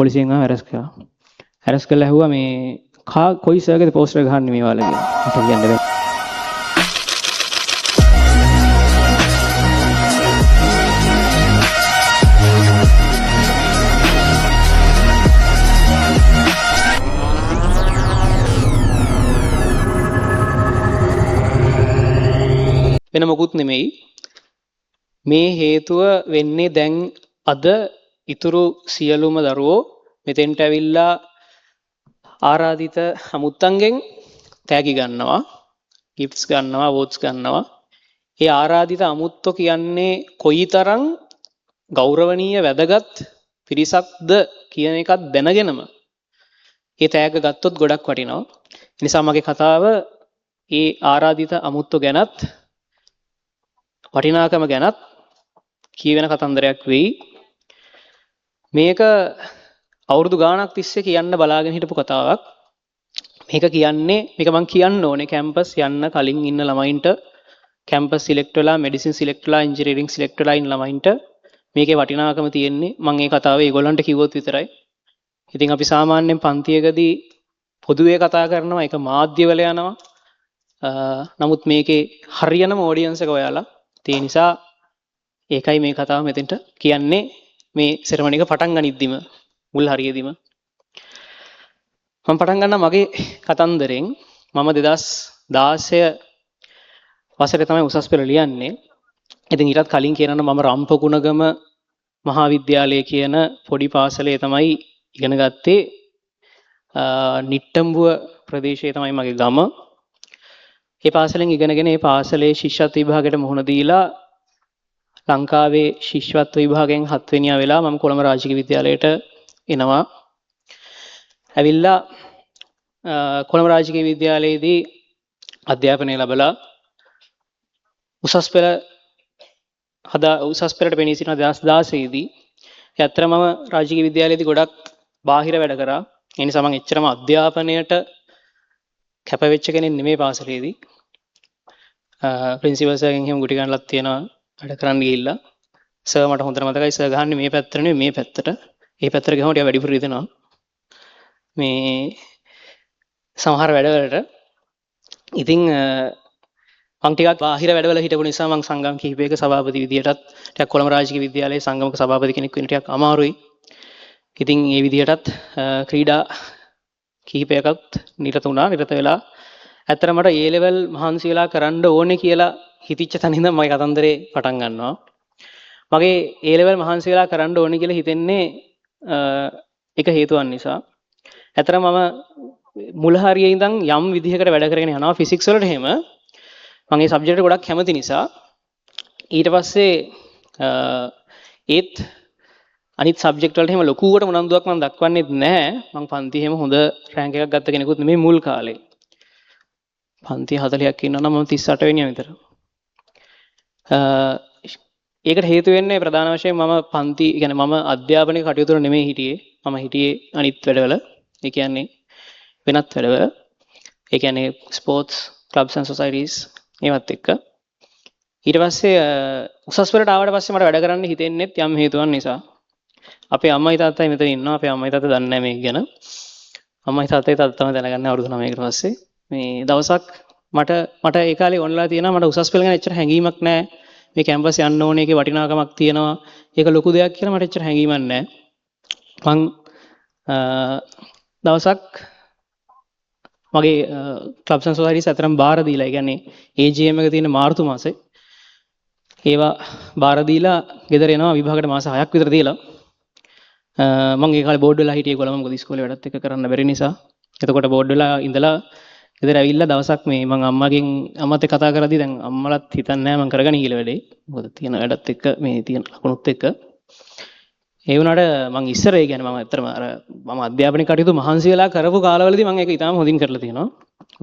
පොලිසියෙන් ආව ඇරස් කරා. ඇරස් කරලා ඇහුවා මේ කොයි සර්ගේද පෝස්ටර් ගහන්නේ මේ වාලා කියලා. මට කියන්න බැහැ. වෙන මොකුත් නෙමෙයි. මේ හේතුව වෙන්නේ දැන් අද ඉතුරු සියලුම දරුවෝ මෙතෙන්ට ඇවිල්ලා ආරාධිත අමුත්තන්ගෙන් තෑගි ගන්නවා, ගිෆ්ට්ස් ගන්නවා, වෝට්ස් ගන්නවා. ඒ ආරාධිත අමුත්තෝ කියන්නේ කොයිතරම් ගෞරවනීය වැදගත් පිරිසක්ද කියන එකත් දැනගෙනම ඒ තෑග්ග ගත්තොත් ගොඩක් වටිනවා. ඒ නිසා මගේ කතාව ඒ ආරාධිත අමුත්තෝ ගැනත් වටිනාකම ගැනත් කියවෙන කතන්දරයක් වෙයි. මේක අවුරුදු ගාණක් තිස්සේ කියන්න බලාගෙන හිටපු කතාවක්. මේක මම කියන්න ඕනේ කැම්පස් යන්න කලින් ඉන්න ළමයින්ට, කැම්පස් සිලෙක්ට් වෙලා, මෙඩිසින් සිලෙක්ට් වෙලා, ඉන්ජිනියරින් සිලෙක්ට් වෙලා ඉන්න ළමයින්ට මේකේ වටිනාකම තියෙන්නේ මම මේ කතාව ඒගොල්ලන්ට කිව්වොත් විතරයි. ඉතින් අපි සාමාන්‍යයෙන් පන්තියකදී පොදුවේ කතා කරනවා, ඒක මාධ්‍යවල යනවා. නමුත් මේකේ හරියනම ඔඩියන්ස් එක ඔයාලා. ඒ නිසා ඒකයි මේ කතාව මෙතෙන්ට කියන්නේ මේ සෙරමනි එක පටන් ගනිද්දිම මුල් හරියෙදිම. මම පටන් ගන්නවා මගේ කතන්දරෙන්. මම 2016 වසරේ තමයි උසස් පෙළ ලියන්නේ. ඉතින් ඊටත් කලින් කියනවා මම රම්පකුණගම මහාවිද්‍යාලය කියන පොඩි පාසලේ තමයි ඉගෙන ගත්තේ. නිට්ටඹුව ප්‍රදේශයේ තමයි මගේ ගම. ඒ පාසලෙන් ඉගෙනගෙන ඒ පාසලේ ශිෂ්‍යත්ව විභාගයට මුහුණ දීලා ලංකාවේ ශිෂ්‍යත්ව විභාගයෙන් 7 වෙනියා වෙලා මම කොළඹ රාජකීය විද්‍යාලයට එනවා. ඇවිල්ලා කොළඹ රාජකීය විද්‍යාලයේදී අධ්‍යාපනය ලැබලා උසස් පෙළට පෙනී සිටින 2016 දී ඇත්තටම මම රාජකීය විද්‍යාලයේදී ගොඩක් බාහිර වැඩ කරා. ඒ නිසා මම එච්චරම අධ්‍යාපනයට කැප වෙච්ච කෙනෙක් නෙමෙයි පාසලේදී. ප්‍රින්සිපල් සර්ගෙන් එහෙම ගුටි ගන්නලක් තියෙනවා වැඩ කරන්න ගිහිල්ලා. සර් මට හොඳට මතකයි සර් ගහන්නේ මේ පැත්තට නෙමෙයි මේ පැත්තට. ඒ පැත්තට ගහම ටික වැඩිපුර රිදෙනවා. මේ සමහර වැඩවලට. ඉතින් මම ටිකක් බාහිර වැඩවල හිටපු නිසා මම සංගම් කිහිපයක සභාපති විදියටත් ටිකක් කොළඹ රාජකීය විද්‍යාලයේ සංගමක සභාපති කෙනෙක් වෙන්න ටිකක් අමාරුයි. ඉතින් ඒ විදියටත් ක්‍රීඩා කිහිපයකත් නිරත වෙලා ඇත්තට මට ඒ ලෙවල් මහන්සි වෙලා කරන්න ඕනේ කියලා හිතිච්ච තැන ඉඳන් මගේ කතන්දරේ පටන් ගන්නවා. මගේ ඒ ලෙවල් මහන්සි වෙලා කරන්න ඕනේ කියලා හිතෙන්නේ එක හේතුවක් නිසා. ඇත්තට මම මුල හරියේ ඉඳන් යම් විදිහකට වැඩ කරගෙන යනවා ෆිසික්ස් වලට එහෙම. මම මේ සබ්ජෙක්ට් එක ගොඩක් කැමති නිසා. ඊට පස්සේ ඒත් අනිත් සබ්ජෙක්ට් වලට එහෙම ලොකුවට උනන්දුවක් මම දක්වන්නේ නැහැ. මම පන්ති එහෙම හොඳ රෑන්ක් එකක් ගත්ත කෙනෙකුත් නෙමෙයි මුල් කාලේ. පන්ති 40ක් ඉන්නවා නම් මම 38 වෙනියා විතර. ඒකට හේතු වෙන්නේ ප්‍රධාන වශයෙන් මම අධ්‍යාපනික කටයුතු වල නෙමෙයි හිටියේ. මම හිටියේ අනිත් වැඩවල. ඒ කියන්නේ වෙනත් වැඩවල. ඒ කියන්නේ ස්පෝර්ට්ස්, ක්ලබ්ස් ඇන්ඩ් සොසයිටිස් ඒවත් එක්ක. ඊට පස්සේ උසස් පෙළට ආවට පස්සේ මට වැඩ කරන්න හිතෙන්නේත් යම් හේතුවක් නිසා. අපේ අම්මයි තාත්තයි මෙතන ඉන්නවා. අපේ අම්මයි තාත්තා දන්නේ නැහැ මේක ගැන. අම්මයි තාත්තයි තාත්තා තමයි දැනගන්නේ අවුරුදු 9කට පස්සේ. මේ දවසක් මට ඒ කාලේ ඔන්ලා තියෙනවා මට උසස් පෙළ ගැන එච්චර හැඟීමක් නැහැ. මේ කැම්පස් යන්න ඕනේ ඒකේ වටිනාකමක් තියෙනවා. ඒක ලොකු දෙයක් කියලා මට එච්චර හැඟීමක් නැහැ. මං දවසක් මගේ ක්ලබ්ස් ඇන්ඩ් සොසයිටිස් අතරම බාර දීලා, ඒ කියන්නේ AGM එක තියෙන මාර්තු මාසේ ඒවා බාර දීලා ගෙදර එනවා විභාගයට මාස 6ක් විතර දීලා. මම ඒ කාලේ බෝඩ් වෙලා හිටියේ කොළඹ මොකද ඉස්කෝලේ වැඩත් එක්ක කරන්න බැරි නිසා. එතකොට බෝඩ් වෙලා ඉඳලා ගෙදර ඇවිල්ලා දවසක් මේ මම අම්මත් එක්ක කතා කරද්දී දැන් අම්මලත් හිතන්නේ නැහැ මම කරගන්න කියලා වැඩේ. මොකද තියෙන වැඩත් එක්ක මේ තියෙන ලකුණුත් එක්ක. ඒ වුණාට මම ඉස්සර ඒ කියන්නේ මම ඇත්තටම මම අධ්‍යාපනික කටයුතු මහන්සි වෙලා කරපු කාලවලදී මම ඒක ඉතාලම හොඳින් කරලා තියෙනවා.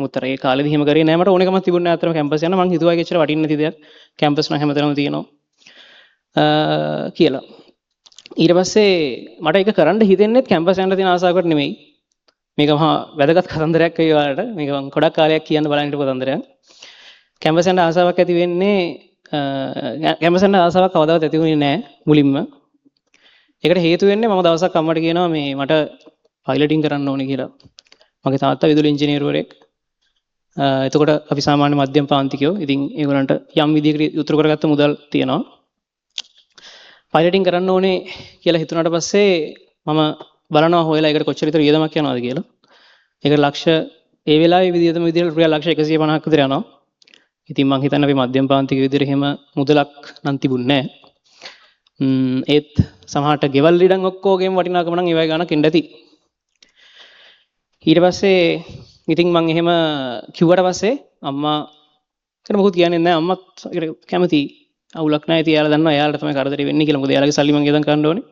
මොකද ඒ කාලේදී එහෙම කරේ නැහැ මට ඕනෙකමක් තිබුණේ නැහැ අතරම කැම්පස් යන්න. මම හිතුවා ඒක ඇත්තට වටින්නේ නැති දෙයක්. කැම්පස් නම් හැමතැනම තියෙනවා කියලා. ඊට පස්සේ මට ඒක කරන්න හිතෙන්නේ කැම්පස් යන්න තියෙන ආසාවකට නෙමෙයි. මේක මහා වැදගත් කතන්දරයක් වෙයි ඔයාලට. මේක මම ගොඩක් කාලයක් කියන්න බලන් හිටපු කතන්දරයක්. කැම්පස් යන්න ආසාවක් ඇති වෙන්නේ කැම්පස් යන්න ආසාවක් කවදාවත් ඇති වුණේ නැහැ මුලින්ම. ඒකට හේතු වෙන්නේ මම දවසක් අම්මට කියනවා මේ මට පයිලටින් කරන්න ඕනේ කියලා. මගේ තාත්තා විදුලි ඉංජිනේරුවරයෙක්. එතකොට අපි සාමාන්‍ය මධ්‍යම පාන්තිකයෝ. ඉතින් ඒගොල්ලන්ට යම් විදිහකට උතුරු කරගත්ත මුදල් තියෙනවා. පයිලටින් කරන්න ඕනේ කියලා හිතුණාට පස්සේ මම බලනවා හොයලා ඒකට කොච්චර විතර වියදමක් යනවද කියලා. ඒකට ලක්ෂ ඒ වෙලාවේ විදිහටම විදිහට රුපියල් ලක්ෂ 150ක් විතර යනවා. ඉතින් මං හිතන්නේ අපි මධ්‍යම පාන්තික විදිහට එහෙම මුදලක් නම් තිබුණේ නැහැ. ඒත් සමහරට ගෙවල් ලිඩන් ඔක්කොගේම වටිනාකම නම් ඒවයි ගණක් ඉන්න ඇති. ඊට පස්සේ ඉතින් මං එහෙම කිව්වට පස්සේ අම්මා කෙනෙක් මොකුත් කියන්නේ නැහැ. අම්මත් කැමති අවුලක් නැහැ. ඉතින් එයාලා දන්නවා එයාලට තමයි කරදරේ වෙන්නේ කියලා. මොකද එයාලගේ සල්ලි මං ගෙදන් ගන්න ඕනේ.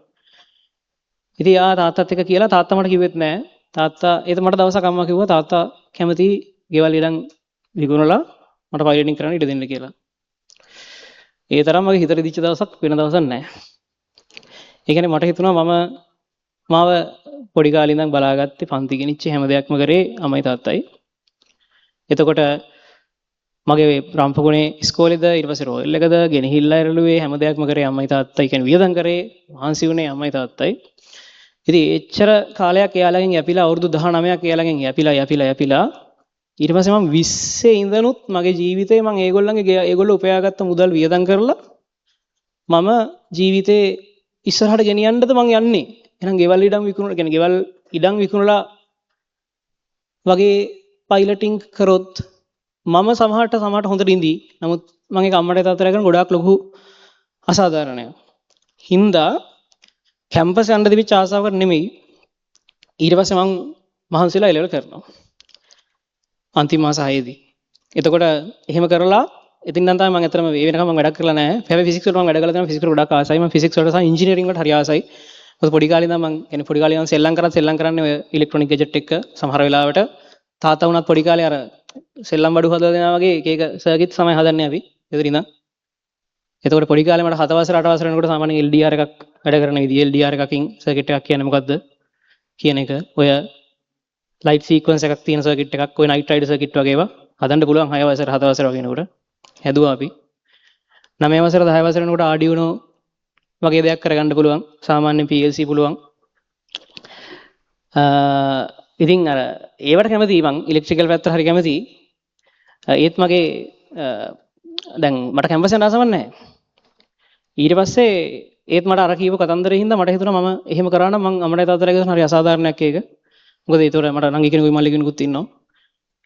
ඉතින් යා තාත්තත් එක්ක කියලා තාත්තා මට කිව්වෙත් නැහැ. තාත්තා ඒත් මට දවසක් අම්මා කිව්වා තාත්තා කැමති ගෙවල් ලිඩන් විකුණලා මට පයිලටින් කරන්න ඉඩ දෙන්න කියලා. ඒ තරම් මගේ හිතට දිච්ච දවසක් වෙන දවසක් නැහැ. ඒ කියන්නේ මට හිතුණා මම මාව පොඩි කාලේ ඉඳන් බලාගත්තේ පන්ති ගෙනිච්ච හැම දෙයක්ම කරේ අම්මයි තාත්තයි. එතකොට මගේ රම්පගුණේ ඉස්කෝලේද ඊට පස්සේ රෝයල් එකද ගෙනහිල්ලා ඉරළුවේ හැම දෙයක්ම කරේ අම්මයි තාත්තයි. කියන්නේ වියදම් කරේ මහන්සි වුණේ අම්මයි තාත්තයි. ඉතින් එච්චර කාලයක් එයාලගෙන් යැපිලා අවුරුදු 19ක් එයාලගෙන් යැපිලා ඊට පස්සේ මම 20 ඉඳනුත් මගේ ජීවිතේ මම ඒගොල්ලෝ උපයාගත්ත මුදල් වියදම් කරලා මම ජීවිතේ ඉස්සරහට ගෙනියන්නද මං යන්නේ. එහෙනම් ගෙවල් ඉඩම් විකුණලා වගේ පයිලටින් කරොත් මම සමහරට හොඳට ඉඳී. නමුත් මම ඒක අම්මට තාත්තට කරන ගොඩාක් ලොකු අසාධාරණයක්. හින්දා කැම්පස් යන්න තිබිච්ච ආසාවකට නෙමෙයි. ඊට පස්සේ මං මහන්සිලා එළවල කරනවා. අන්තිම මාස 6ේදී. එතකොට එහෙම කරලා ඉතින් නම් තමයි මම අතරම ඒ වෙනකම් මම වැඩක් කරලා නැහැ. හැබැයි ෆිසික්ස් වලට මම වැඩ කරලා තියෙනවා. ෆිසික්ස් වල ගොඩක් ආසයි. මම ෆිසික්ස් වලට සහ ඉංජිනේරින්గ్ වලට හරි ආසයි. මොකද පොඩි කාලේ ඉඳන් මම කියන්නේ පොඩි කාලේ ඉඳන් සෙල්ලම් කරන්නේ ඔය ඉලෙක්ට්‍රොනික ගැජට් එක සමහර වෙලාවට තාත්තා වුණත් පොඩි කාලේ අර සෙල්ලම් බඩු හදලා දෙනවා වගේ එක සර්කිට් තමයි හදන්නේ අපි. එතන ඉඳන්. එතකොට පොඩි කාලේ මට 7 වසර 8 වසර වෙනකොට සාමාන්‍යයෙන් LDR එකක් වැඩ කරන විදිය LDR එකකින් සර්කිට් එකක් කියන්නේ මොකද්ද කියන එක ඔය ලයිට් සීක්වන්ස් එකක් තියෙන සර්කිට් එකක් ඔය නයිට් රයිඩර් සර්කිට් වගේ ඒවා හදන්න පුළුවන් 6 වසර 7 වසර වගේ වෙනකොට හැදුවා අපි 9 වසර 10 වසර වෙනකොට Arduino වගේ දෙයක් කරගන්න පුළුවන් සාමාන්‍ය PLC පුළුවන් ඉතින් අර ඒවට කැමතියි මං ඉලෙක්ට්‍රිකල් පැත්තට හරි කැමතියි ඒත් මගේ දැන් මට කැම්පස් යන්න ආසවක් නැහැ ඊට පස්සේ ඒත් මට අර කීව කතන්දරේ හින්දා මට හිතුණා මම එහෙම කරා නම් මං අම්මට තාත්තට කියන හරි අසාධාරණයක් ඒක මොකද ඒතොර මට නංගි කෙනෙකුයි මල්ලි කෙනෙකුත් ඉන්නවා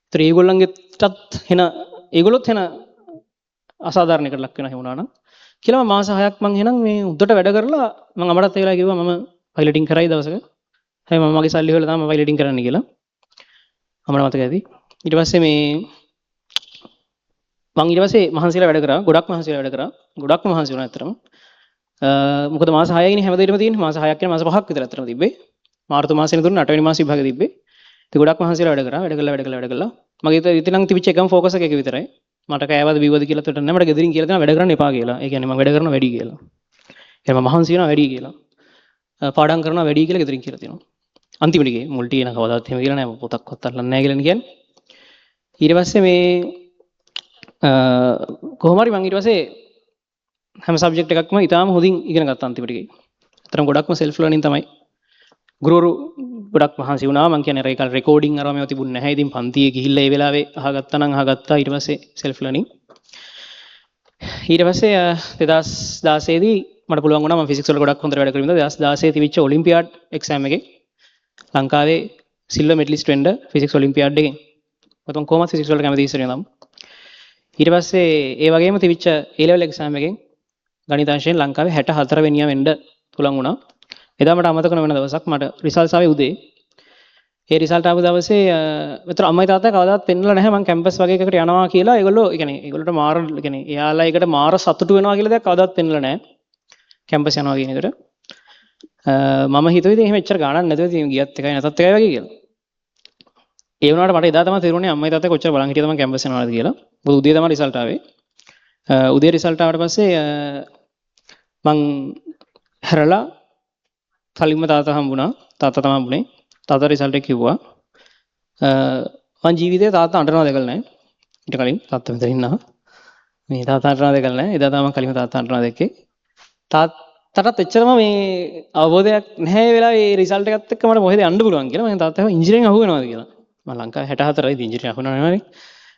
ඒතර ඒගොල්ලන්ගෙටත් ඒගොල්ලොත් එන අසාධාරණයකට ලක් වෙනවා වුණා නම් කියලා මාස 6ක් මං එහෙනම් මේ උඩට වැඩ කරලා මං අමරත් ඒ වෙලාව කිව්වා මම පයිලටින් කරයි දවසක හැබැයි මම මගේ සල්ලි වල තමයි පයිලටින් කරන්න කියලා අමර මතක ඇති ඊට පස්සේ මේ මං ඊට පස්සේ මහන්සිලා වැඩ කරා ගොඩක් මහන්සිලා වැඩ කරා ගොඩක්ම මහන්සි වුණා ඇත්තටම මොකද මාස 6යිනේ හැමදේටම තියෙන්නේ මාස 6ක් කියන මාස 5ක් විතර ඇත්තටම තිබ්බේ මාර්තු මාසෙනේ දුන්න 8 වෙනි මාස විභාගෙ තිබ්බේ ඉතින් ගොඩක් මහන්සිලා වැඩ කළා මගේ ඉතින් නම් තිබිච්ච එකම ෆෝකස් එක විතරයි මට කෑවද බිව්වද කියලා තොට නැහැ මට ගෙදරින් කියලා තියෙනවා වැඩ කරන්න එපා කියලා. ඒ කියන්නේ මම වැඩ කරනවා වැඩි කියලා. ඒ මම මහන්සි වෙනවා වැඩි කියලා. පාඩම් කරනවා වැඩි කියලා ගෙදරින් කියලා තියෙනවා. අන්තිමට ගියේ මුල්ටි එන කවදාවත් එහෙම කියලා නැහැ පොතක්වත් අල්ලන්නේ නැහැ කියලා කියන්නේ. ඊට පස්සේ මේ කොහොම හරි මම ඊට පස්සේ හැම සබ්ජෙක්ට් එකක්ම ඉතාලම හොඳින් ඉගෙන ගත්තා අන්තිමට ගියේ. අතරම ගොඩක්ම self learning තමයි. ගුරුවරු ගොඩක් මහන්සි වුණා මම කියන්නේ ඒකල් රෙකෝඩින් අරම ඒවා තිබුණ නැහැ. ඉතින් පන්තියේ ගිහිල්ලා ඒ වෙලාවේ අහගත්තා නම් අහගත්තා ඊට පස්සේ self learning. ඊට පස්සේ 2016 දී මට පුළුවන් වුණා මම ෆිසික්ස් වල ගොඩක් හොඳට වැඩ කරමින් 2016 තිබිච්ච ඔලිම්පියාඩ් එක්සෑම් එකේ ලංකාවේ සිල්වර් මෙඩලිස්ට් වෙන්න ෆිසික්ස් ඔලිම්පියාඩ් එකෙන් මම කොහොමද ෆිසික්ස් වලට කැමති ඉස්සරේ නම් ඊට පස්සේ ඒ වගේම තිබිච්ච A level එක්සෑම් එකෙන් ගණිත අංශයෙන් ලංකාවේ 64 වෙනියා වෙන්න පුළුවන් වුණා එදා මට අමතක නොවන දවසක් මට රිසල්ට්ස් ආවේ උදේ ඒ රිසල්ට් ආපු දවසේ මෙතන අම්මයි තාත්තා කවදාවත් පෙන්නලා නැහැ මම කැම්පස් වගේ එකකට යනවා කියලා ඒගොල්ලෝ ඒගොල්ලන්ට මාර එයාලා ඒකට මාර සතුටු වෙනවා කියලා දෙයක් කවදාවත් පෙන්නලා නැහැ කැම්පස් යනවා කියන එකට මම හිතුවේ ඉතින් එහෙම එච්චර ගාණක් නැතුව ඉතින් ගියත් එකයි නැතත් එකයි වගේ කියලා ඒ වුණාට මට එදා තමයි තේරුණේ අම්මයි තාත්තයි කොච්චර බලන් හිටියද මම කැම්පස් යනවාද කියලා මොකද උදේ තමයි රිසල්ට් ආවේ උදේ රිසල්ට් ආවට පස්සේ මං හැරලා කලින්ම තාත්තා හම්බුණා තාත්තා තමයි හම්බුනේ තාත්තා රිසල්ට් එක කිව්වා මං ජීවිතේ තාත්තා අඬනවා දැකලා නැහැ ඊට කලින් තාත්තා මෙතන ඉන්නවා මේ තාත්තා අඬනවා දැකලා නැහැ එදා තමයි කලින්ම තාත්තා අඬනවා දැක්කේ තාත්තට එච්චරම මේ අවබෝධයක් නැහැ ඒ වෙලාවේ ඒ රිසල්ට් එකත් එක්ක මට මොකද යන්න පුළුවන් කියලා මම තාත්තා කිව්වා ඉංජිනේරින් අහු වෙනවද කියලා. මම ලංකාවේ 64 ඉතින් ඉංජිනේරින් අහු වෙනව නෙවෙයි.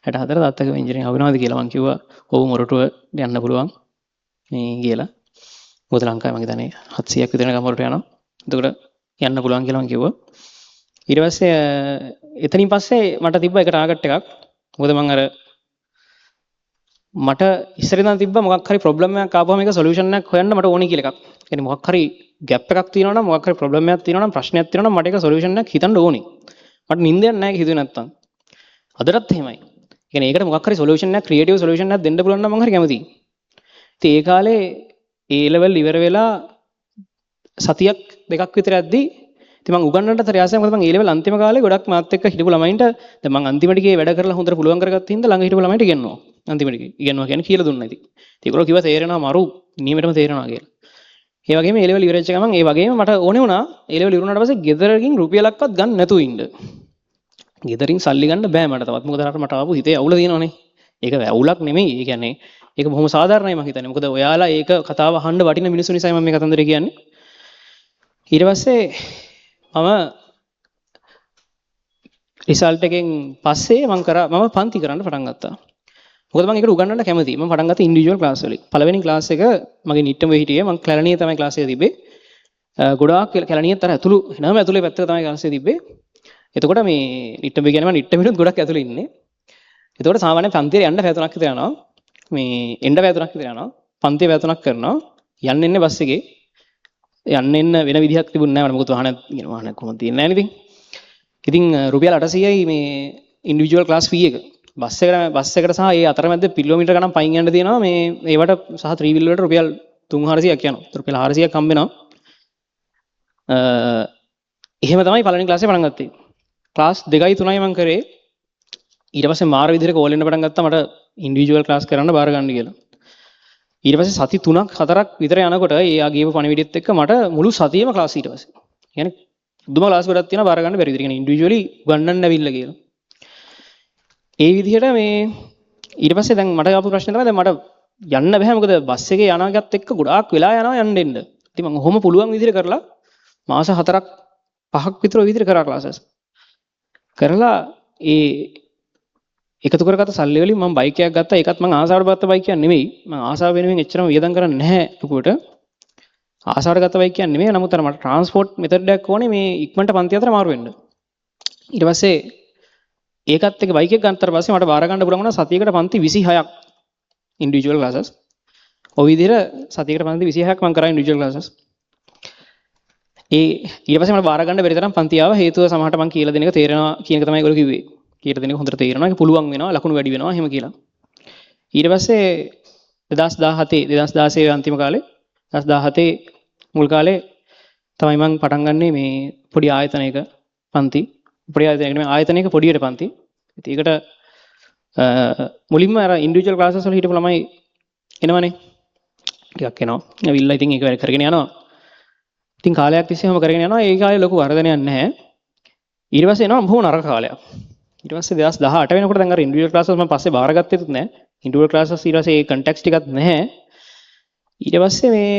64 තාත්තා කිව්වා ඉංජිනේරින් අහු වෙනවද කියලා. මම කිව්වා ඔව් මොරටුව යන්න පුළුවන් මේ කියලා. මොකද ලංකාවේ මගේ දන්නේ 700ක් විතර ගම වලට යනවා. එතකොට යන්න පුළුවන් කියලා මම කිව්වා. ඊට පස්සේ එතනින් පස්සේ මට තිබ්බ එක ටාගට් එකක්. මොකද මම අර මට ඉස්සර ඉඳන් තිබ්බ මොකක් හරි ප්‍රොබ්ලම් එකක් ආපුවම ඒක සොලියුෂන් එකක් හොයන්න මට ඕනේ කියලා එකක්. ඒ කියන්නේ මොකක් හරි ગેප් එකක් තියෙනවා නම් මොකක් හරි ප්‍රොබ්ලම් එකක් තියෙනවා නම් ප්‍රශ්නයක් තියෙනවා නම් මට ඒක සොලියුෂන් එකක් හිතන්න ඕනේ. මට නිින්දයක් නැහැ හිතුවේ නැත්තම්. අදටත් එහෙමයි. ඒ කියන්නේ ඒකට මොකක් හරි සොලියුෂන් එකක් ක්‍රියේටිව් සොලියුෂන් එකක් දෙන්න පුළුවන් නම් මම හරි කැමතියි. ඉතින් ඒ කාලේ A level ඉවර වෙලා සතියක් දෙකක් විතර යද්දී ඉතින් මම උගන්නන්නට තරයාසයි මොකද මම A level අන්තිම කාලේ ගොඩක් මාත් එක්ක හිටපු ළමයින්ට දැන් මම අන්තිමට ගියේ වැඩ කරලා හොඳට පුළුවන් කරගත්ත හින්දා ළඟ හිටපු ළමයින්ට ඉගෙනනවා. අන්තිමට ඉගෙනනවා කියන්නේ කියලා දුන්නා ඉතින්. ඒගොල්ලෝ කිව්වා තේරෙනවා මරු නියමෙටම තේරෙනවා කියලා. ඒ වගේම A level ඉවර වෙච්ච ගමන් ඒ වගේම මට ඕනේ වුණා A level ඉවර වුණාට පස්සේ ගෙදරකින් රුපියලක්වත් ගන්න නැතුව ඉන්න. ගෙදරින් සල්ලි ගන්න බෑ මට තවත්. මොකද අර මට ආපු හිතේ අවුල තියෙනවනේ. ඒක වැවුලක් නෙමෙයි. ඒ කියන්නේ ඒක බොහොම සාධාරණයි මම හිතන්නේ. මොකද ඔයාලා ඒක කතාව අහන්න වටින මිනිස්සු නිසායි මම මේ කතන්දරේ කියන්නේ. ඊට පස්සේ මම රිසල්ට් එකෙන් පස්සේ මම පන්ති කරන්න පටන් ගත්තා. මොකද මම ඒකට උගන්නන්න කැමතියි. මම පටන් ගත්තා ඉන්ඩිවිජුවල් ක්ලාස් වලින්. පළවෙනි ක්ලාස් එක මගේ නිට්ටම වෙ හිටියේ. මම කැලණියේ තමයි ක්ලාස් එක තිබ්බේ. ගොඩාක් කැලණියත් අර ඇතුලේ පැත්තක තමයි ක්ලාස් එක තිබ්බේ. එතකොට මේ නිට්ටම කියන්නේ මම නිට්ටමිනුත් ගොඩක් ඇතුලේ ඉන්නේ. එතකොට සාමාන්‍ය පන්තියේ යන්න පැය 3ක් විතර යනවා. මේ එන්න පැය 3ක් විතර යනවා. පන්තියේ පැය 3ක් කරනවා. යන්න එන්නේ බස් එකේ. යන්න එන්න වෙන විදිහක් තිබුණේ නැහැ මට. මොකද වාහනයක් කොහොමද තියෙන්නේ නැහැ නේද? ඉතින් රුපියල් 800යි මේ ඉන්ඩිවිජුවල් ක්ලාස් ෆී එක. බස් එකට සහ ඒ අතරමැද කිලෝමීටර් ගණන් පයින් යන්න තියෙනවා මේ ඒවට සහ 3 wheel වලට රුපියල් 300ක් යනවා. රුපියල් 400ක් හම්බ වෙනවා. එහෙම තමයි පළවෙනි ක්ලාස් එක පටන් ගත්තේ. ක්ලාස් 2යි 3යි මම කරේ. ඊට පස්සේ මාර විදිහට කෝල් එන්න පටන් ගත්තා මට ඉන්ඩිවිජුවල් ක්ලාස් කරන්න බාර ගන්න කියලා. ඊට පස්සේ සති 3ක් 4ක් විතර යනකොට එයා ගියපු පණිවිඩෙත් එක්ක මට මුළු සතියෙම ක්ලාස් ඊට පස්සේ. يعني දුම ක්ලාස් ගොඩක් තියෙනවා බාර ගන්න බැරි විදිහට. يعني ඉන්ඩිවිජුවලි ගන්නන්න ඇවිල්ලා කියලා. ඒ විදිහට මේ ඊට පස්සේ දැන් මට ආපු ප්‍රශ්නේ තමයි දැන් මට යන්න බෑ මොකද බස් එකේ යනාගත් එක්ක ගොඩාක් වෙලා යනවා යන්න එන්න. ඉතින් මම ඔහොම පුළුවන් විදිහට කරලා මාස 4ක් 5ක් විතර ඔය විදිහට කරා ක්ලාසස්. කරලා ඒ එකතු කරගත්ත සල්ලි වලින් මම බයික් එකක් ගත්තා. ඒකත් මම ආසාවට ගත්ත බයික් එකක් නෙමෙයි. මම ආසාව වෙනුවෙන් එච්චරම වියදම් කරන්නේ නැහැ ලොකුවට. ආසාවට ගත්ත බයික් එකක් නෙමෙයි. නමුත් අර මට ට්‍රාන්ස්පෝර්ට් මෙතඩ් එකක් ඕනේ මේ ඉක්මනට පන්ති අතර මාරු වෙන්න. ඊට පස්සේ ඒකත් එක්ක බයික් එක ගන්නතර පස්සේ මට බාර ගන්න පුළුවන් වුණා සතියකට පන්ති 26ක් ඉන්ඩිවිජුවල් ක්ලාසස්. ඔය විදිහට සතියකට පන්ති 26ක් මම කරා ඉන්ඩිවිජුවල් ක්ලාසස්. ඊට පස්සේ මට බාර ගන්න බැරි තරම් පන්ති ආවා. හේතුව සමහරට මම කියලා දෙන එක තේරෙනවා කියන එක තමයි ඒගොල්ලෝ කිව්වේ. කියලා දෙන එක හොඳට තේරෙනවා. ඒක පුළුවන් වෙනවා. ලකුණු වැඩි වෙනවා. එහෙම කියලා. ඊට පස්සේ 2016 අන්තිම කාලේ 2017 මුල් කාලේ තමයි මම පටන් ගන්නේ මේ පොඩි ආයතනයක පන්ති. පොඩි ආයතනයක නෙමෙයි ආයතනයක පොඩියට පන්ති. ඉතින් ඒකට මුලින්ම අර ඉන්ඩිවිජුවල් ක්ලාසස් වල හිටපු ළමයි එනවනේ. ටිකක් එනවා. ඇවිල්ලා ඉතින් ඒක වැඩ කරගෙන යනවා. ඉතින් කාලයක් තිස්සේම කරගෙන යනවා. ඒ කාලේ ලොකු වර්ධනයක් නැහැ. ඊට පස්සේ එනවා බොහොම නරක කාලයක්. ඊට පස්සේ 2018 වෙනකොට දැන් අර ඉන්ඩිවිජුවල් ක්ලාසස් මම පස්සේ බාරගත්තේත් නැහැ. ඉන්ඩිවිජුවල් ක්ලාසස් ඊට පස්සේ ඒ කන්ටැක්ස් ටිකක් නැහැ. ඊට පස්සේ මේ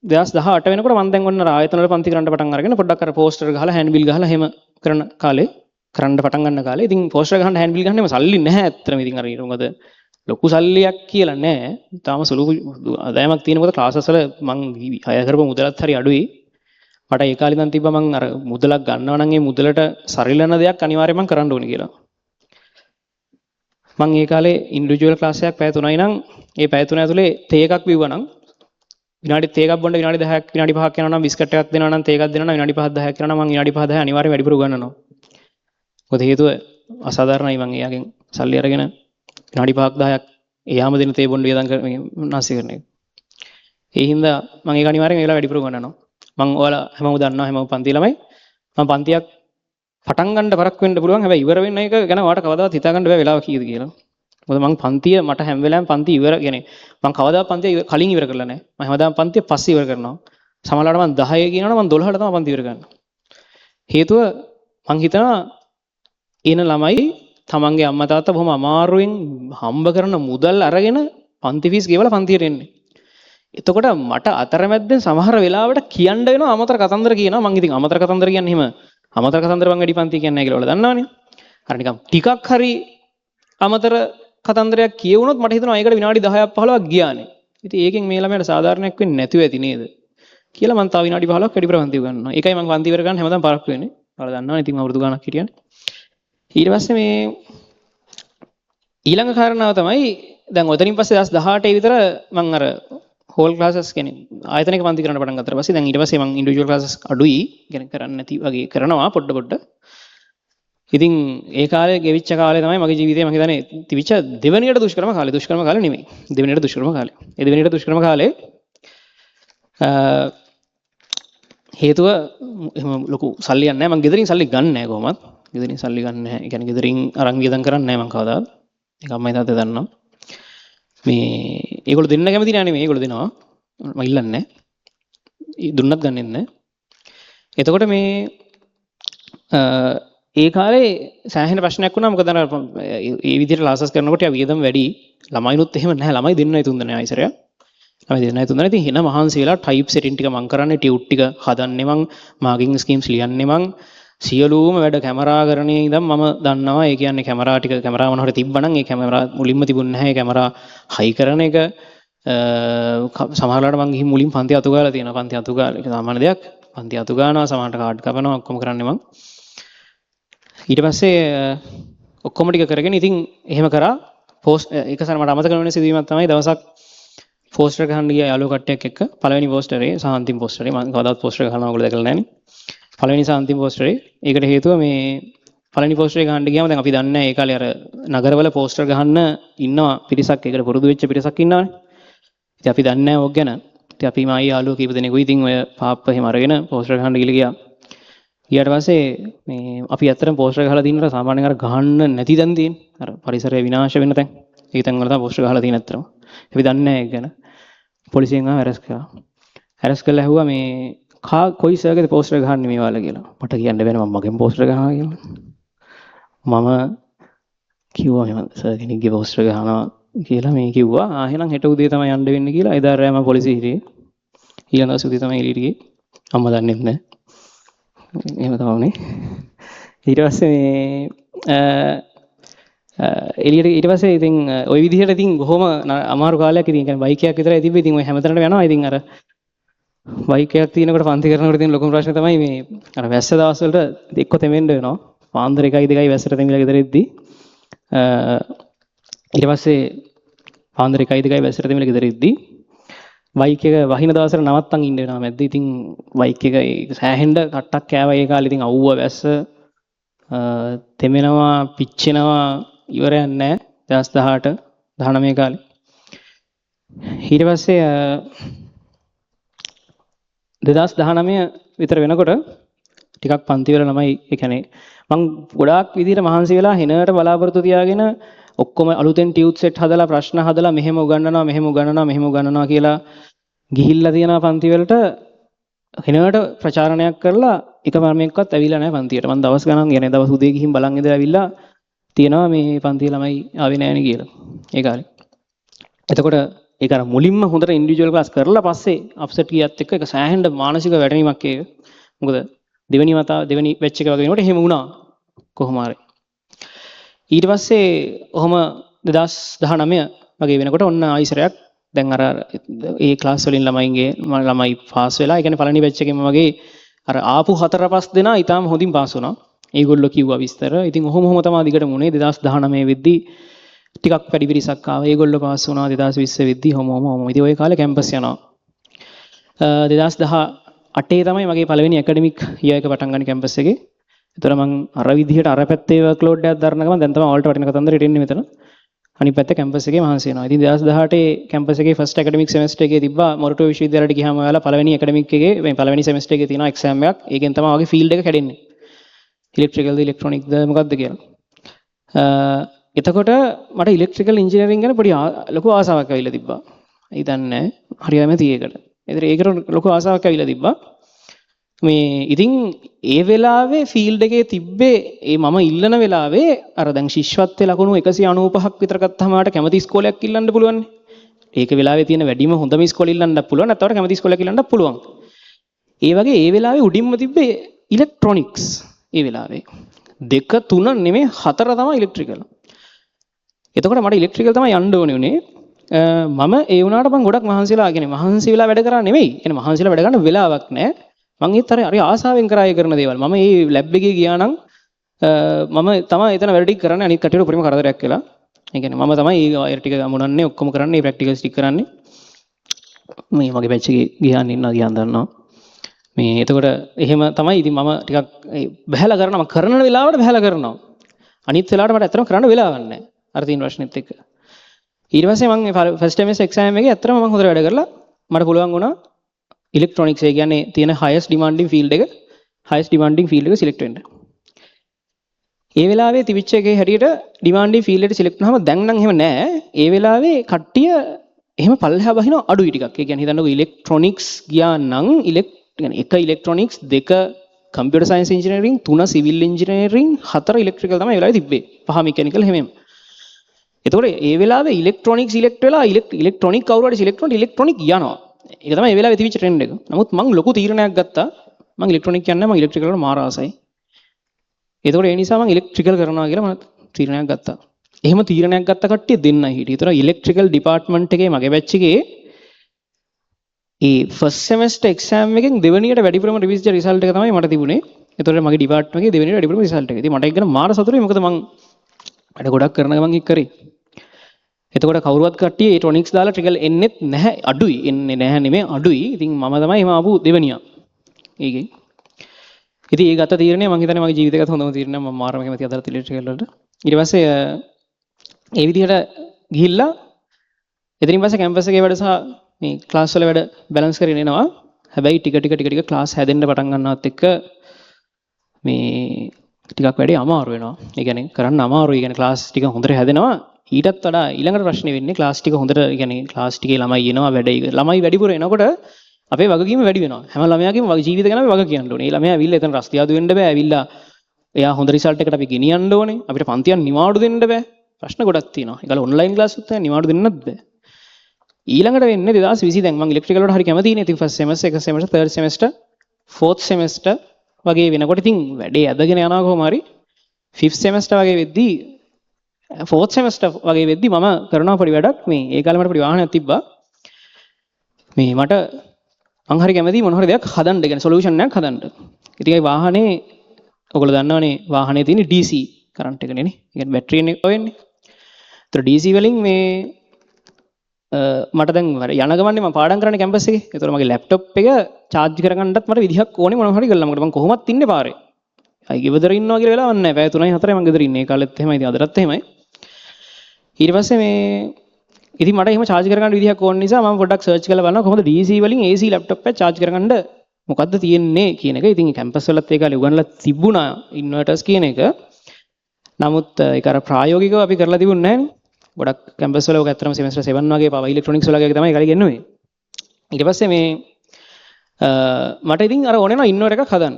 2018 වෙනකොට මම දැන් ඔන්න ආයතන වල පන්ති කරන්න පටන් අරගෙන පොඩ්ඩක් අර පෝස්ටර් ගහලා හෑන්ඩ් බිල් ගහලා එහෙම කරන කාලේ කරන්න පටන් ගන්න කාලේ ඉතින් පෝස්ටර් ගහන්න හෑන්ඩ් බිල් ගන්න සල්ලි නැහැ ඇත්තටම. ඉතින් අර මොකද ලොකු සල්ලියක් කියලා නැහැ. තාම සුළු ආදායමක් තියෙන මොකද ක්ලාසස් වල මම හය කරපු මුදලත් හරි අඩුයි. මට ඒ කාලේ ඉඳන් තිබ්බා මම අර මුදලක් ගන්නවා නම් ඒ මුදලට සරිලන දෙයක් අනිවාර්යයෙන් මම කරන්න ඕනේ කියලා. මම ඒ කාලේ ඉන්ඩිවිජුවල් ක්ලාස් එකක් පැය 3යි නම් ඒ පැය 3 ඇතුලේ තේ එකක් බිව්වා නම් විනාඩි තේ එකක් බොන්න විනාඩි 10ක් විනාඩි 5ක් යනවා නම් බිස්කට් එකක් දෙනවා නම් තේ එකක් දෙනවා නම් විනාඩි 5ක් 10ක් යනවා නම් මම විනාඩි 5 10 අනිවාර්යයෙන් වැඩිපුර ගන්නවා. මොකද හේතුව අසාධාරණයි මම එයාගෙන් සල්ලි අරගෙන විනාඩි 5ක් 10ක් එයාම දෙන තේ බොන්න වියදම් නැස්ති කරන එක. ඒ හින්දා මම ඒක අනිවාර්යෙන් ඒ වෙලාව වැඩිපුර ගන්නවා. මම ඔයාලා හැමෝම දන්නවා හැමෝම පන්ති ළමයි. මම පන්තියක් පටන් ගන්න බරක් වෙන්න පුළුවන්. හැබැයි ඉවර වෙන්න එක ගැන ඔයාලට කවදාවත් හිතා ගන්න බෑ වෙලාව කීයද කියලා. මොකද මම පන්තිය මට හැම වෙලාවෙම පන්ති ඉවර يعني මම කවදාවත් පන්තිය කලින් ඉවර කරලා නැහැ. මම හැමදාම පන්තිය පස්සේ ඉවර කරනවා. සමහරවිට මම 10 කියනවනම් මම 12ට තමයි පන්ති ඉවර කරන්නේ. හේතුව මං හිතනවා එන ළමයි තමන්ගේ අම්මා තාත්තා බොහොම අමාරුවෙන් හම්බ කරන මුදල් අරගෙන පන්ති ෆීස් ගෙවලා පන්තියට එන්නේ. එතකොට මට අතරමැද්දෙන් සමහර වෙලාවට කියන්න වෙනවා අමතර කතන්දර කියනවා. මං ඉතින් අමතර කතන්දර කියන්නේ එහෙම අමතර කතන්දර මං වැඩි පන්ති කියන්නේ නැහැ කියලා ඔයාලා දන්නවනේ. අර නිකන් ටිකක් හරි අමතර කතන්දරයක් කියවුනොත් මට හිතෙනවා ඒකට විනාඩි 10ක් 15ක් ගියානේ. ඉතින් ඒකෙන් මේ ළමයාට සාධාරණයක් වෙන්නේ නැතුව ඇති නේද කියලා මං තව විනාඩි 15ක් වැඩි ප්‍රවන්ති උගන්වනවා. ඒකයි මං පන්ති ඉවර ගන්න හැමදාම පරක්කු වෙන්නේ. ඔයාලා දන්නවනේ ඉතින් අවුරුදු ගාණක් හිටියනේ. ඊට පස්සේ මේ ඊළඟ කාරණාව තමයි දැන් ඔතනින් පස්සේ 2018 විතර මං අර හෝල් ක්ලාසස් කියන්නේ ආයතනික පන්ති කරන්න පටන් ගත්තා පස්සේ දැන් ඊට පස්සේ මං ඉන්ඩිවිජුවල් ක්ලාසස් අඩුයි කියන්නේ කරන්නේ නැති වගේ කරනවා පොඩ. ඉතින් ඒ කාලේ ගෙවිච්ච කාලේ තමයි මගේ ජීවිතේ මම හිතන්නේ තිබිච්ච දෙවෙනියට දුෂ්කරම කාලේ නෙමෙයි. දෙවෙනියට දුෂ්කරම කාලේ. ඒ දෙවෙනියට දුෂ්කරම කාලේ හේතුව එහෙම ලොකු සල්ලියක් නැහැ. මං ගෙදරින් සල්ලි ගන්න නැහැ කොහොමත්. ගෙදරින් සල්ලි ගන්න නැහැ. ඒ කියන්නේ ගෙදරින් අරන් වියදම් කරන්නේ නැහැ මං කවදාවත්. ඒක අම්මයි තාත්තයි දන්නවා. මේ ඒගොල්ලෝ දෙන්න කැමති නෑ නෙමෙයි ඒගොල්ලෝ දෙනවා. මම ඉල්ලන්නේ නැහැ. දුන්නත් ගන්නෙත් නැහැ. එතකොට මේ ඒ කාලේ සෑහෙන ප්‍රශ්නයක් වුණා. මොකද අර ඒ විදිහට ක්ලාසස් කරනකොට යා වියදම් වැඩි. ළමයිනුත් එහෙම නැහැ. ළමයි දෙන්නයි තුන් දෙනා ආයිසරයක්. ළමයි දෙන්නයි තුන් දෙනා. ඉතින් හින මහන්සි වෙලා ටයිප් සෙටින් ටික මං කරන්නේ ටියුට් ටික හදන්නේ මං මාකින් ස්කීම්ස් ලියන්නේ මං සියලුම වැඩ කැමරා කරණේ ඉඳන් මම දන්නවා. ඒ කියන්නේ කැමරා ටික කැමරා මොන හරි තිබ්බනම් ඒ කැමරා මුලින්ම තිබුණේ නැහැ. ඒ කැමරා හයි කරන එක සමහරවිට මං ගිහින් මුලින් පන්ති අතු ගාලා තියෙනවා. පන්ති අතු ගාලා ඒක සාමාන්‍ය දෙයක්. පන්ති අතු ගානවා සමහරට කාඩ් කපනවා ඔක්කොම කරන්නේ මං. ඊට පස්සේ ඔක්කොම ටික කරගෙන ඉතින් එහෙම කරා පෝස්ට් එක සැර මට අමතක වෙන සිදුවීමක් තමයි දවසක් පෝස්ටර් ගහන්න ගියා යාළුවෝ කට්ටියක් එක්ක පළවෙනි පෝස්ටරේ සහ අන්තිම පෝස්ටරේ මම කවදාවත් පෝස්ටර් ගහනවා ඔයගොල්ලෝ දැකලා නැහනේ පළවෙනි සහ අන්තිම පෝස්ටරේ ඒකට හේතුව මේ පළවෙනි පෝස්ටරේ ගහන්න ගියාම දැන් අපි දන්නේ ඒ කාලේ අර නගරවල පෝස්ටර් ගහන්න ඉන්නවා පිරිසක් ඒකට පුරුදු වෙච්ච පිරිසක් ඉන්නවනේ ඉතින් අපි දන්නේ නැහැ ඕක ගැන ඉතින් අපි මායි යාළුවෝ කීප දෙනෙකුයි ඉතින් ඔය පාප්ප එහෙම අරගෙන පෝස්ටර් ගහන්න ගියා ඊට පස්සේ මේ අපි ඇත්තටම පෝස්ටර් ගහලා දිනනට සාමාන්‍යයෙන් අර ගහන්න නැති තැන් තියෙන අර පරිසරය විනාශ වෙන තැන් ඒ තැන් වල තමයි පෝස්ටර් ගහලා තියෙන ඇත්තටම අපි දන්නේ නැහැ ඒක ගැන පොලිසියෙන් ආව ඇරස් කරා ඇරස් කරලා ඇහුවා මේ කොයි සර්ගෙද පෝස්ටර් ගහන්නේ මේ වාල කියලා මට කියන්න බැහැ මම මගෙන් පෝස්ටර් ගහනවා කියලා මම කිව්වා මම සර් කෙනෙක්ගේ පෝස්ටර් ගහනවා කියලා මේ කිව්වා එහෙනම් හෙට උදේ තමයි යන්න වෙන්නේ කියලා එදා රෑ මම පොලිසිය හිටියේ ඊළඟ දවසේ උදේ තමයි එළියට ගියේ අම්මා දන්නෙත් නැහැ එහෙම තමයි ඊට පස්සේ එළියට ඊට පස්සේ ඉතින් ওই විදිහට ඉතින් බොහොම අමාරු කාලයක් ඉතින් කියන්නේ බයික් එකක් විතරයි තිබ්බේ ඉතින් ඔය හැමතැනටම යනවා ඉතින් අර බයික් එකක් තියෙනකොට පන්ති කරනකොට තියෙන ලොකුම ප්‍රශ්නේ තමයි මේ අර වැස්ස දවස් වලට එක්ක තෙමෙන්න වෙනවා පාන්දර 1:02යි වැස්සට තෙමිලා ගෙදර ඉද්දි ඊට පස්සේ පාන්දර 1:02යි වැස්සට තෙමිලා ගෙදර ඉද්දි බයික් එක වහින දවසට නවත්තන් ඉන්න වෙනවා මැද්ද ඉතින් බයික් එක සෑහෙන්න කට්ටක් කෑවා ඒ කාලේ ඉතින් අවුව වැස්ස තෙමෙනවා පිච්චෙනවා ඉවරයක් නැහැ 2018 19 කාලේ ඊට පස්සේ 2019 විතර වෙනකොට ටිකක් පන්ති වල ළමයි ඒ කියන්නේ මං ගොඩාක් විදිහට මහන්සි වෙලා හෙනට බලාපොරොත්තු තියාගෙන ඔක්කොම අලුතෙන් ටියුට් සෙට් හදලා ප්‍රශ්න හදලා මෙහෙම උගන්වනවා කියලා ගිහිල්ලා තියෙනවා පන්ති වලට හෙනට ප්‍රචාරණයක් කරලා එක මර්මයක්වත් ඇවිල්ලා නැහැ පන්තියට. මම දවස් ගණන් කියන්නේ දවස් උදේ ගිහින් බලන් ඉඳලා ඇවිල්ලා තියෙනවා මේ පන්තියේ ළමයි ආවේ නැහෙනේ කියලා. ඒ කාලේ. එතකොට ඒක අර මුලින්ම හොඳට ඉන්ඩිවිජුවල් ක්ලාස් කරලා පස්සේ අප්සෙට් ගියත් එක්ක ඒක සෑහෙන්න මානසික වැටීමක් ඒක. මොකද දෙවෙනි වෙච්ච එක වගේ වෙනකොට එහෙම වුණා කොහොම හරි. ඊට පස්සේ ඔහොම 2019 වගේ වෙනකොට ඔන්න ආයිසරයක් දැන් අර ඒ ක්ලාස් වලින් ළමයි පාස් වෙලා ඒ කියන්නේ පළවෙනි බැච් එකෙම වගේ අර ආපු 4-5 දෙනා ඊටාම හොඳින් පාස් වුණා. ඒගොල්ලෝ කිව්වා විස්තර. ඉතින් ඔහොම තමයි දිගටම උනේ 2019 වෙද්දි ටිකක් වැඩි පිරිසක් ආවා. ඒගොල්ලෝ පාස් වුණා 2020 වෙද්දි ඔහොම. ඉතින් ওই කාලේ කැම්පස් යනවා. 2018 තමයි මගේ පළවෙනි ඇකඩමික් ඉයර් එක පටන් ගන්න කැම්පස් එකේ. ඒතර මම අර විදිහට අර පැත්තේ වර්ක් ලෝඩ් එකක් දරන ගමන් දැන් තමයි ඕල්ට වටින කතන්දරට එන්නේ මෙතන. අනිත් පැත්තේ කැම්පස් එකේ මහන්සි වෙනවා. ඉතින් 2018 කැම්පස් එකේ ෆස්ට් ඇකඩමික් සෙමෙස්ටර් එකේ තිබ්බා මොරටුව විශ්වවිද්‍යාලයට ගියාම ඔයාලා පළවෙනි ඇකඩමික් එකේ මේ පළවෙනි සෙමෙස්ටර් එකේ තියෙනවා එක්සෑම් එකක්. ඒකෙන් තමයි වගේ ෆීල්ඩ් එක කැඩෙන්නේ. ඉලෙක්ට්‍රිකල්ද ඉලෙක්ට්‍රොනික්ද මොකක්ද කියලා. එතකොට මට ඉලෙක්ට්‍රිකල් ඉංජිනේරින් ගැන පොඩි ලොකු ආසාවක් ඇවිල්ලා තිබ්බා. හිතන්නේ හරියම තියෙකට. ඒකට ලොකු ආසාවක් ඇවිල්ලා තිබ්බා. මේ ඉතින් ඒ වෙලාවේ ෆීල්ඩ් එකේ තිබ්බේ මම ඉල්ලන වෙලාවේ අර දැන් ශිෂ්‍යත්වයේ ලකුණු 195ක් විතර ගත්තාම ආට කැමති ඉස්කෝලයක් ඉල්ලන්න පුළුවන්. ඒක වෙලාවේ තියෙන වැඩිම හොඳම ඉස්කෝලේ ඉල්ලන්නත් පුළුවන් නැත්නම් කැමති ඉස්කෝලයක ඉල්ලන්නත් පුළුවන්. ඒ වගේ ඒ වෙලාවේ උඩින්ම තිබ්බේ ඉලෙක්ට්‍රොනික්ස්. ඒ වෙලාවේ 2 3 නෙමෙයි 4 තමයි ඉලෙක්ට්‍රිකල්. එතකොට මට ඉලෙක්ට්‍රිකල් තමයි යන්න ඕනේ උනේ. මම ඒ වුණාට මම ගොඩක් මහන්සිලා මහන්සි වෙලා වැඩ කරා නෙමෙයි. يعني මහන්සිලා වැඩ ගන්න වෙලාවක් නැහැ. මම ඒත් හරි ආසාවෙන් කරා ඒ කරන දේවල්. මම මේ ලැබ් එකේ ගියා නම් මම තමයි එතන වැඩ ටික කරන්නේ අනිත් කටියට උපරිම කරදරයක් වෙලා. ඒ කියන්නේ මම තමයි ඒ වයර් ටික ගමුනන්නේ ඔක්කොම කරන්නේ ප්‍රැක්ටිකල්ස් ටික කරන්නේ. මේ මගේ බැච් එකේ ගියාන් ඉන්නවා ගියාන් දන්නවා. මේ එතකොට එහෙම තමයි ඉතින් මම ටිකක් බහැලා කරනවා කරන වෙලාවට බහැලා කරනවා. අනිත් වෙලාවට මට ඇත්තටම කරන්න වෙලාවක් නැහැ. අර තියෙන ප්‍රශ්නෙත් එක්ක. ඊට පස්සේ මම ෆස්ට් සෙමෙස්ටර් එක්සෑම් එකේ ඇත්තටම මම හොඳට වැඩ කරලා මට පුළුවන් වුණා ඉලෙක්ට්‍රොනික්ස් ඒ කියන්නේ තියෙන highest demanding field එක සිලෙක්ට් වෙන්න. ඒ වෙලාවේ තිබිච්ච එකේ හැටියට demanding field එකට සිලෙක්ට් වුණාම දැන් නම් එහෙම නැහැ. ඒ වෙලාවේ කට්ටිය එහෙම පල්ලෙහා බහින අඩුයි ටිකක්. ඒ කියන්නේ හිතන්නකෝ ඉලෙක්ට්‍රොනික්ස් ගියා නම් එක ඉලෙක්ට්‍රොනික්ස් දෙක computer science engineering 3 civil engineering 4 electrical තමයි ඒ වෙලාවේ තිබ්බේ. 5 මෙකැනිකල් හැමෙම. එතකොට ඒ වෙලාවේ ඉලෙක්ට්‍රොනික්ස් ඉලෙක්ට් වෙලා ඉලෙක්ට්‍රොනික් කවුරු හරි සිලෙක්ට් වුණොත් ඉලෙක්ට්‍රොනික් යනවා. ඒක තමයි ඒ වෙලාවේ තිබිච්ච ට්‍රෙන්ඩ් එක. නමුත් මම ලොකු තීරණයක් ගත්තා. මම ඉලෙක්ට්‍රොනික් කියන්නේ මම ඉලෙක්ට්‍රිකල් වල මාර ආසයි. එතකොට ඒ නිසා මම ඉලෙක්ට්‍රිකල් කරනවා කියලා මම තීරණයක් ගත්තා. එහෙම තීරණයක් ගත්ත කට්ටිය දෙන්නයි හිටියේ. ඒතර ඉලෙක්ට්‍රිකල් ඩිපාර්ට්මන්ට් එකේ මගේ බැච් එකේ ඒ ෆස්ට් සෙමෙස්ටර් එක්සෑම් එකෙන් දෙවෙනියට වැඩිපුරම රිවිස්ඩ් රිසල්ට් එක තමයි මට තිබුණේ. ඒතකොට මගේ ඩිපාර්ට්මන්ට් එකේ දෙවෙනියට වැඩිපුරම රිසල්ට් එක. ඉතින් මට ඒක ගැන මාර සතුටුයි. මොකද මම වැඩ ගොඩක් කරන ගමන් ඒක කරේ. එතකොට කවුරුවත් කට්ටිය ඒ ටොනික්ස් දාලා ට්‍රිකල් එන්නෙත් නැහැ අඩුයි. එන්නේ නැහැ නෙමෙයි අඩුයි. ඉතින් මම තමයි එහෙම ආපු දෙවෙනියා. ඒකේ. ඉතින් ඒ ගත්ත තීරණය මම හිතන්නේ මගේ ජීවිතේ ගත හොඳම තීරණයක්. මම මාරම කැමති අදට ඉලෙක්ට්‍රිකල් වලට. ඊට පස්සේ ඒ විදිහට ගිහිල්ලා එතනින් පස්සේ කැම්පස් එකේ වැඩ සහ මේ ක්ලාස් වල වැඩ බැලන්ස් කරගෙන එනවා. හැබැයි ටික ක්ලාස් හැදෙන්න පටන් ගන්නවත් එක්ක මේ ටිකක් වැඩි අමාරු වෙනවා. ඒ කියන්නේ කරන්න අමාරුයි. ඒ කියන්නේ ක්ලාස් ටික හොඳට හැදෙනවා. ඊටත් වඩා ඊළඟට ප්‍රශ්නේ වෙන්නේ ක්ලාස් ටික හොඳට ඒ කියන්නේ ක්ලාස් ටිකේ ළමයි එනවා වැඩේ. ළමයි වැඩිපුර එනකොට අපේ වගකීම වැඩි වෙනවා. හැම ළමයාගේම ජීවිත ගැන අපි වග කියන්න ඕනේ. ඒ ළමයා ඇවිල්ලා එතන රස්තියාදු වෙන්න බෑ. ඇවිල්ලා එයා හොඳ රිසල්ට් එකකට අපි ගෙනියන්න ඕනේ. අපිට පන්තියන් නිවාඩු දෙන්න බෑ. ප්‍රශ්න ගොඩක් තියෙනවා. ඒකල ඔන්ලයින් ක්ලාස් උත් නිවාඩු දෙන්නත් බෑ. ඊළඟට වෙන්නේ 2020 දැන් මම ඉලෙක්ට්‍රිකල් වලට හරි කැමතිනේ. ඉතින් first semester, second semester, third semester, fourth semester වගේ වෙනකොට ඉතින් වැඩේ ඇදගෙන යනවා කොහොම හරි. ෆිෆ්ත් සෙමෙස්ටර් වගේ වෙද්දී ෆෝර්ත් සෙමෙස්ටර් වගේ වෙද්දී මම කරනවා පොඩි වැඩක්. මේ ඒ කාලේ මට පොඩි වාහනයක් තිබ්බා. මේ මට මං හරි කැමති මොන හරි දෙයක් හදන්න, කියන්නේ සොලියුෂන් එකක් හදන්න. ඉතින් ඒ වාහනේ ඔයගොල්ලෝ දන්නවනේ වාහනේ තියෙන DC කරන්ට් එකනේ නේ. ඒ කියන්නේ බැටරි එකනේ වෙන්නේ. ඒතර DC වලින් මේ මට දැන් යන ගමන්නේ මම පාඩම් කරන්නේ කැම්පස් එකේ. ඒතර මගේ ලැප්ටොප් එක charge කරගන්නත් මට විදිහක් ඕනේ මොනවා හරි කරලා. මොකද මම කොහොමත් ඉන්නේ පාරේ. අයි ගෙදර ඉන්නවා කියලා වෙලාවක් නැහැ. පැය 3යි 4යි මම ගෙදර ඉන්නේ. ඒ කාලෙත් එහෙමයි. ඉතින් අදටත් එහෙමයි. ඊට පස්සේ මේ ඉතින් මට එහෙම charge කරගන්න විදිහක් ඕන නිසා මම පොඩ්ඩක් search කරලා බලනවා කොහොමද DC වලින් AC laptop එක charge කරගන්න මොකද්ද තියෙන්නේ කියන එක. ඉතින් කැම්පස් වලත් ඒ කාලේ උගන්ලා තිබුණා inverters කියන එක. නමුත් ඒක අර ප්‍රායෝගිකව අපි කරලා තිබුණේ නැහැ නේ. ගොඩක් කැම්පස් වල ඔක ඇත්තටම semester 7 වගේ පව ඉලෙක්ට්‍රොනික්ස් වල වගේ තමයි ඒ කාලේ ගෙන්නුවේ. ඊට පස්සේ මේ මට ඉතින් අර ඕනේ නා ඉන්වර්ටර් එකක් හදන්න.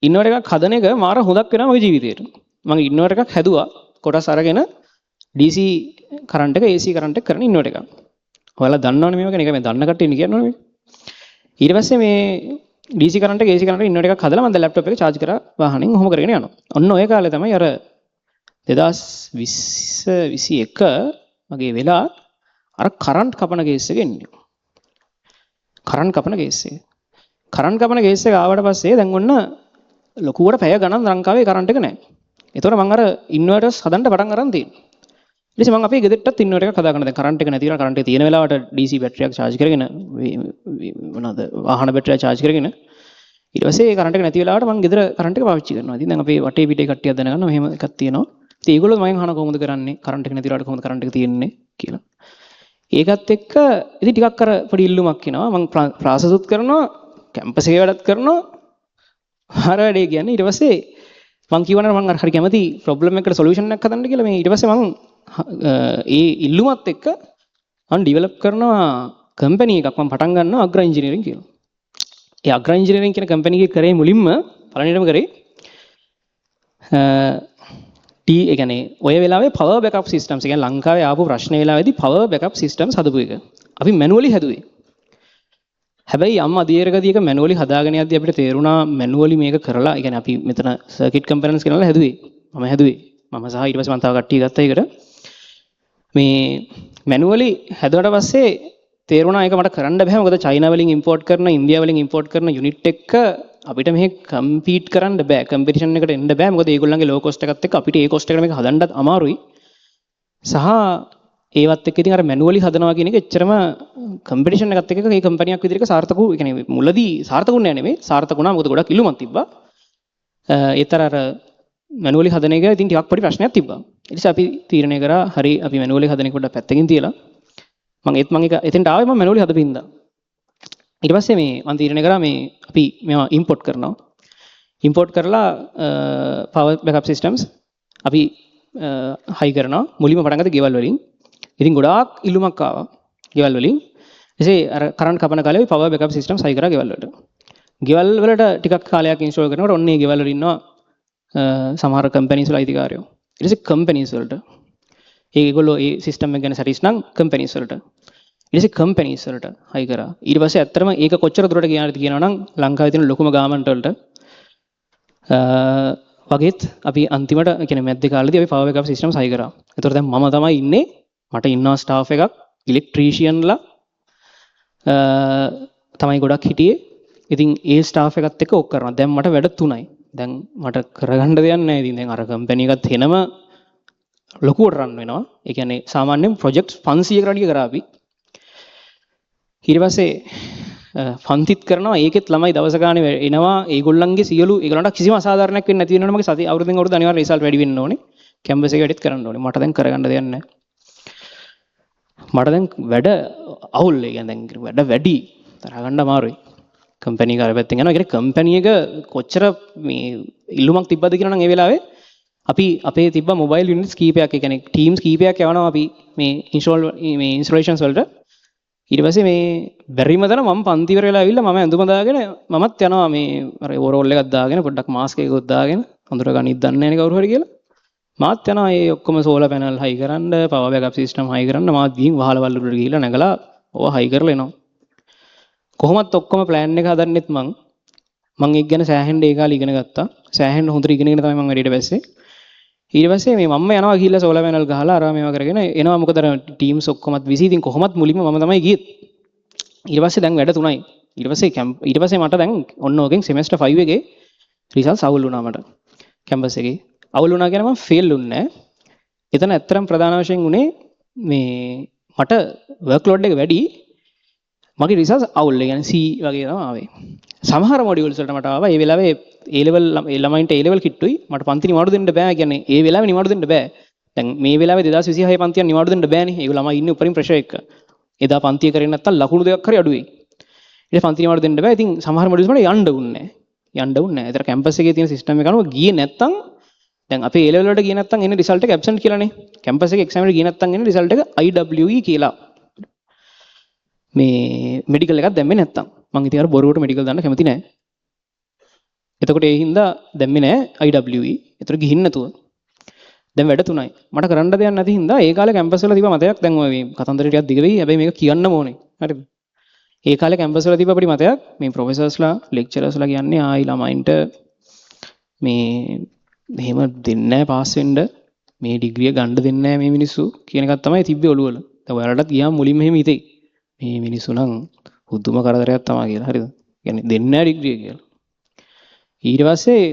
ඉන්වර්ටර් එකක් හදන එක මාර හොඳක් වෙනවා මගේ ජීවිතේට. මම ඉන්වර්ටර් එකක් හැදුවා. කොටස් අරගෙන DC කරන්ට් එක AC කරන්ට් එක කරන ඉන්වර්ටර් එකක්. ඔයාලා දන්නවනේ මේක නේ. මේ දන්න කට්ටිය කියනවනේ මේක. ඊට පස්සේ මේ DC කරන්ට් එක AC කරන්ට් එක ඉන්වර්ටර් එකක් හදලා මම දැන් ලැප්ටොප් එක charge කරා වාහනෙන් ඔහොම කරගෙන යනවා. ඔන්න ඔය කාලේ තමයි අර 2021 වගේ වෙලා අර කරන්ට් කපන කේස් එක එන්නේ. කරන්ට් කපන කේස් එක. කරන්ට් කපන කේස් එක ආවට පස්සේ දැන් ඔන්න ලොකුවට පැය ගණන් ලංකාවේ කරන්ට් එක නැහැ. ඒතකොට මම අර ඉන්වර්ටර්ස් හදන්න පටන් අරන් තියෙනවා. ඊට පස්සේ මම අපේ ගෙදරටත් ඉන්වර්ටර් එකක් හදාගන්න. දැන් කරන්ට් එක නැති වෙනවා. කරන්ට් එක තියෙන වෙලාවට DC බැටරියක් charge කරගෙන මොනවාද වාහන බැටරියක් charge කරගෙන ඊට පස්සේ කරන්ට් එක නැති වෙලාවට මම ගෙදර කරන්ට් එක පාවිච්චි කරනවා. ඉතින් දැන් අපේ වටේ පිටේ කට්ටියක් දැනගන්නවා මෙහෙම එකක් තියෙනවා. ඉතින් ඒගොල්ලෝ මගෙන් අහන කොහොමද කරන්නේ? කරන්ට් එක නැති වෙලාවට කොහොමද කරන්ට් එක තියෙන්නේ කියලා. ඒකත් එක්ක ඉතින් ටිකක් අර පොඩි ඉල්ලුමක් එනවා. මම ප්‍රාසෙස්ුත් කරනවා, කැම්පස් එකේ වැඩත් කරනවා. හර වැඩේ කියන්නේ ඊට පස්සේ මම කියවනවා මම හරි කැමති ප්‍රොබ්ලම් එකකට සොලියුෂන් එකක් හදන්න කියලා. මේ ඊට පස්සේ මම ඒ ඉල්ලුමත් එක්ක මම ඩිවෙලොප් කරනවා කම්පැනි එකක්. මම පටන් ගන්නවා අග්‍ර ඉන්ජිනියරින් කියලා. ඒ අග්‍ර ඉන්ජිනියරින් කියන කම්පැනි එක කරේ මුලින්ම පළවෙනිටම කරේ ඒ කියන්නේ ඔය වෙලාවේ power backup systems, ඒ කියන්නේ ලංකාවේ ආපු ප්‍රශ්න වෙලාවේදී power backup systems හදපු එක. අපි මැනුවලි හැදුවේ. හැබැයි අම්මා අධීරගතියක මැනුවලි හදාගෙන යද්දී අපිට තේරුණා මැනුවලි මේක කරලා, ඒ කියන්නේ අපි මෙතන සර්කිට් කම්පැරන්ස් කරලා හැදුවේ. මම හැදුවේ. මම සහ ඊට පස්සේ මම තව කට්ටිය ගත්තා ඒකට. මේ මැනුවලි හැදුවට පස්සේ තේරුණා ඒක මට කරන්න බෑ. මොකද චයිනා වලින් ඉම්පෝර්ට් කරන, ඉන්දියා වලින් ඉම්පෝර්ට් කරන යුනිට් එක්ක අපිට මෙහෙ කම්පීට් කරන්න බෑ. කම්පිටිෂන් එකට එන්න බෑ. මොකද ඒගොල්ලන්ගේ ලෝ කොස්ට් එකත් එක්ක අපිට ඒ කොස්ට් එකට මේක හදන්නත් අමාරුයි. සහ ඒවත් එක්ක ඉතින් අර මැනුවලි හදනවා කියන එක එච්චරම කම්පිටිෂන් එකත් එක්ක ඒ කම්පැනියක් විදිහට සාර්ථක වූ, ඒ කියන්නේ මුලදී සාර්ථක වුණේ නෙමෙයි, සාර්ථක වුණා. මොකද ගොඩක් ඉල්ලුමක් තිබ්බා. ඒතර අර මැනුවලි හදන එක ඉතින් ටිකක් පොඩි ප්‍රශ්නයක් තිබ්බා. ඊට පස්සේ අපි තීරණය කරා හරි අපි මැනුවලි හදන එක පොඩ්ඩක් පැත්තකින් තියලා මම ඒක එතෙන්ට ආවේ මම මැනුවලි හදපින්දා. ඊට පස්සේ මම තීරණය කරා අපි මේවා ඉම්පෝර්ට් කරනවා. ඉම්පෝර්ට් කරලා power backup systems අපි හයි කරනවා. මුලින්ම පටන් ගත්ත ගෙවල් වලින්. ඉතින් ගොඩාක් ඉල්ලුමක් ආවා ගෙවල් වලින්. එසේ අර කරන්ට් කපන කාලේ power backup systems හයි කරා ගෙවල් වලට. ගෙවල් වලට ටිකක් කාලයක් ඉන්ස්ටෝල් කරනකොට ඔන්න ඒ ගෙවල් වල ඉන්නවා සමහර කම්පැනිස් වල අයිතිකාරයෝ. ඊට පස්සේ කම්පැනිස් වලට ඒගොල්ලෝ ඒ සිස්ටම් එක ගැන සැටිස් නම් කම්පැනිස් වලට. ඊට පස්සේ කම්පැනිස් වලට හයි කරා. ඊට පස්සේ ඇත්තටම ඒක කොච්චර දුරට ගියාද කියනවා නම් ලංකාවේ තියෙන ලොකුම ගාමන්ට් වලට වගේත් අපි අන්තිමට කියන්නේ මැද්දේ කාලේදී අපි power backup systems හයි කරා. ඒතකොට දැන් මම තමයි ඉන්නේ. මට ඉන්නවා ස්ටාෆ් එකක් ඉලෙක්ට්‍රීෂියන්ලා තමයි ගොඩක් හිටියේ. ඉතින් ඒ ස්ටාෆ් එකත් එක්ක ඔක් කරනවා. දැන් මට වැඩ 3යි. දැන් මට කරගන්න දෙයක් නැහැ. ඉතින් දැන් අර කම්පැනි එකත් එනම ලොකුවට රන් වෙනවා. ඒ කියන්නේ සාමාන්‍යයෙන් ප්‍රොජෙක්ට් 500කට වැඩි කරා අපි. ඊට පස්සේ ෆන්තිත් කරනවා. ඒකෙත් ළමයි දවස ගානේ එනවා. ඒගොල්ලන්ගේ සියලු ඒගොල්ලන්ට කිසිම අසාධාරණයක් වෙන්නේ නැති වෙනවනේ. මගේ සති අවුරුද්දෙන් අවුරුද්ද අනිවාර්ය රිසල්ට් වැඩි වෙන්න ඕනේ. කැම්පස් එකේ වැඩිත් කරන්න ඕනේ. මට දැන් කරගන්න දෙයක් නැහැ. මට දැන් වැඩ අවුල්. ඒ කියන්නේ දැන් වැඩ වැඩි. තරහ ගන්න අමාරුයි. කම්පැනි එක අර පැත්තෙන් යනවා. ඒ කියන්නේ කම්පැනි එක කොච්චර මේ ඉල්ලුමක් තිබ්බද කියලා නම් ඒ වෙලාවේ අපි අපේ තිබ්බ මොබයිල් යුනිට්ස් කීපයක්, ඒ කියන්නේ ටීම්ස් කීපයක් යවනවා අපි මේ ඉන්ස්ටොලේෂන්ස් වලට. ඊට පස්සේ මේ බැරිම තැන මම පන්ති ඉවර වෙලා ඇවිල්ලා මම ඇඳුම දාගෙන මමත් යනවා මේ අර ඕවරෝල් එකක් දාගෙන පොඩ්ඩක් මාස්ක් එකකුත් දාගෙන අඳුර ගනිත් දන්නේ නැහැ නේ කවුරු හරි කියලා. මාත් යනවා මේ ඔක්කොම සෝලර් පැනල් හයි කරන්න, පවර් බෑකප් සිස්ටම් හයි කරන්න මාත් ගිහින් වහලවල් උඩට ගිහිල්ලා නැගලා ඕවා හයි කරලා එනවා. කොහොමත් ඔක්කොම ප්ලෑන් එක හදන්නෙත් මං ඒක ගැන සෑහෙන්න ඒ කාලේ ඉගෙන ගත්තා. සෑහෙන්න හොඳට ඉගෙනගෙන තමයි මං වැඩේට බැස්සේ. ඊට පස්සේ මේ මම යනවා ගිහිල්ලා සෝලර් පැනල් ගහලා අර මේවා කරගෙන එනවා. මොකද අර ටීම්ස් ඔක්කොමත් විසි. ඉතින් කොහොමත් මුලින්ම මම තමයි ගියේ. ඊට පස්සේ දැන් වැඩ 3යි. ඊට පස්සේ මට දැන් ඔන්න ඕකෙන් සෙමෙස්ටර් 5 එකේ රිසල්ට්ස් අවුල් වුණා මට. කැම්පස් එකේ. අවුල් වුණා කියන මම ෆේල් වුණේ නැහැ. එතන ඇත්තටම ප්‍රධාන වශයෙන් උනේ මේ මට වර්ක් ලෝඩ් එක වැඩි. මගේ රිසල්ට්ස් අවුල්. ඒ කියන්නේ C වගේ තමයි ආවේ. සමහර මොඩියුල්ස් වලට මට ආවා. ඒ වෙලාවේ A level ළමයින්ට A level කිට්ටුයි. මට පන්ති නිවාඩු දෙන්න බෑ. කියන්නේ ඒ වෙලාවේ නිවාඩු දෙන්න බෑ. දැන් මේ වෙලාවේ 2026 පන්තියන් නිවාඩු දෙන්න බෑනේ. ඒක ළමයි ඉන්නේ උඩින් ප්‍රෙෂර් එක. එදා පන්තිය කරේ නැත්තම් ලකුණු දෙකක් හරි අඩු වෙයි. ඊට පන්ති නිවාඩු දෙන්න බෑ. ඉතින් සමහර මොඩියුල්ස් වලට යන්න උන්නේ නැහැ. ඒතර කැම්පස් එකේ තියෙන සිස්ටම් එක අනුව ගියේ නැත්තම් දැන් අපේ A level වලට ගියේ නැත්තම් එන්නේ රිසල්ට් එක ඇබ්සන්ට් කියලානේ. කැම්පස් එකේ එක්සෑම් එකට ගියේ නැත්තම් එන්නේ රිසල්ට් එක IWE කියලා. මේ මෙඩිකල් එකක් දැම්මේ නැත්තම්. මං ඉතින් අර බොරුවට මෙඩිකල් දාන්න කැමති නැහැ. එතකොට ඒ හින්දා දැම්මේ නැහැ IWE. ඒතර ගිහින් නැතුව. දැන් වැඩ 3යි. මට කරන්න දෙයක් නැති හින්දා ඒ කාලේ කැම්පස් වල තිබ්බ මතයක් දැන් ඔය කතන්දරේ ටිකක් දිග වෙයි. හැබැයි මේක කියන්න ඕනේ. හරිද? ඒ කාලේ කැම්පස් වල තිබ්බ අපිට මතයක් මේ ප්‍රොෆෙසර්ස්ලා ලෙක්චරර්ස්ලා කියන්නේ ආයි ළමයින්ට මේ මෙහෙම දෙන්නේ නැහැ පාස් වෙන්න. මේ ඩිග්‍රිය ගන්න දෙන්නේ නැහැ මේ මිනිස්සු කියන එකක් තමයි තිබ්බේ ඔළුවල. දැන් ඔයාලටත් ගියාම මුලින්ම එහෙම හිතේ. මේ මිනිස්සු නම් හුදුම කරදරයක් තමයි කියලා. හරිද? කියන්නේ දෙන්නේ නැහැ ඩිග්‍රිය කියලා. ඊට පස්සේ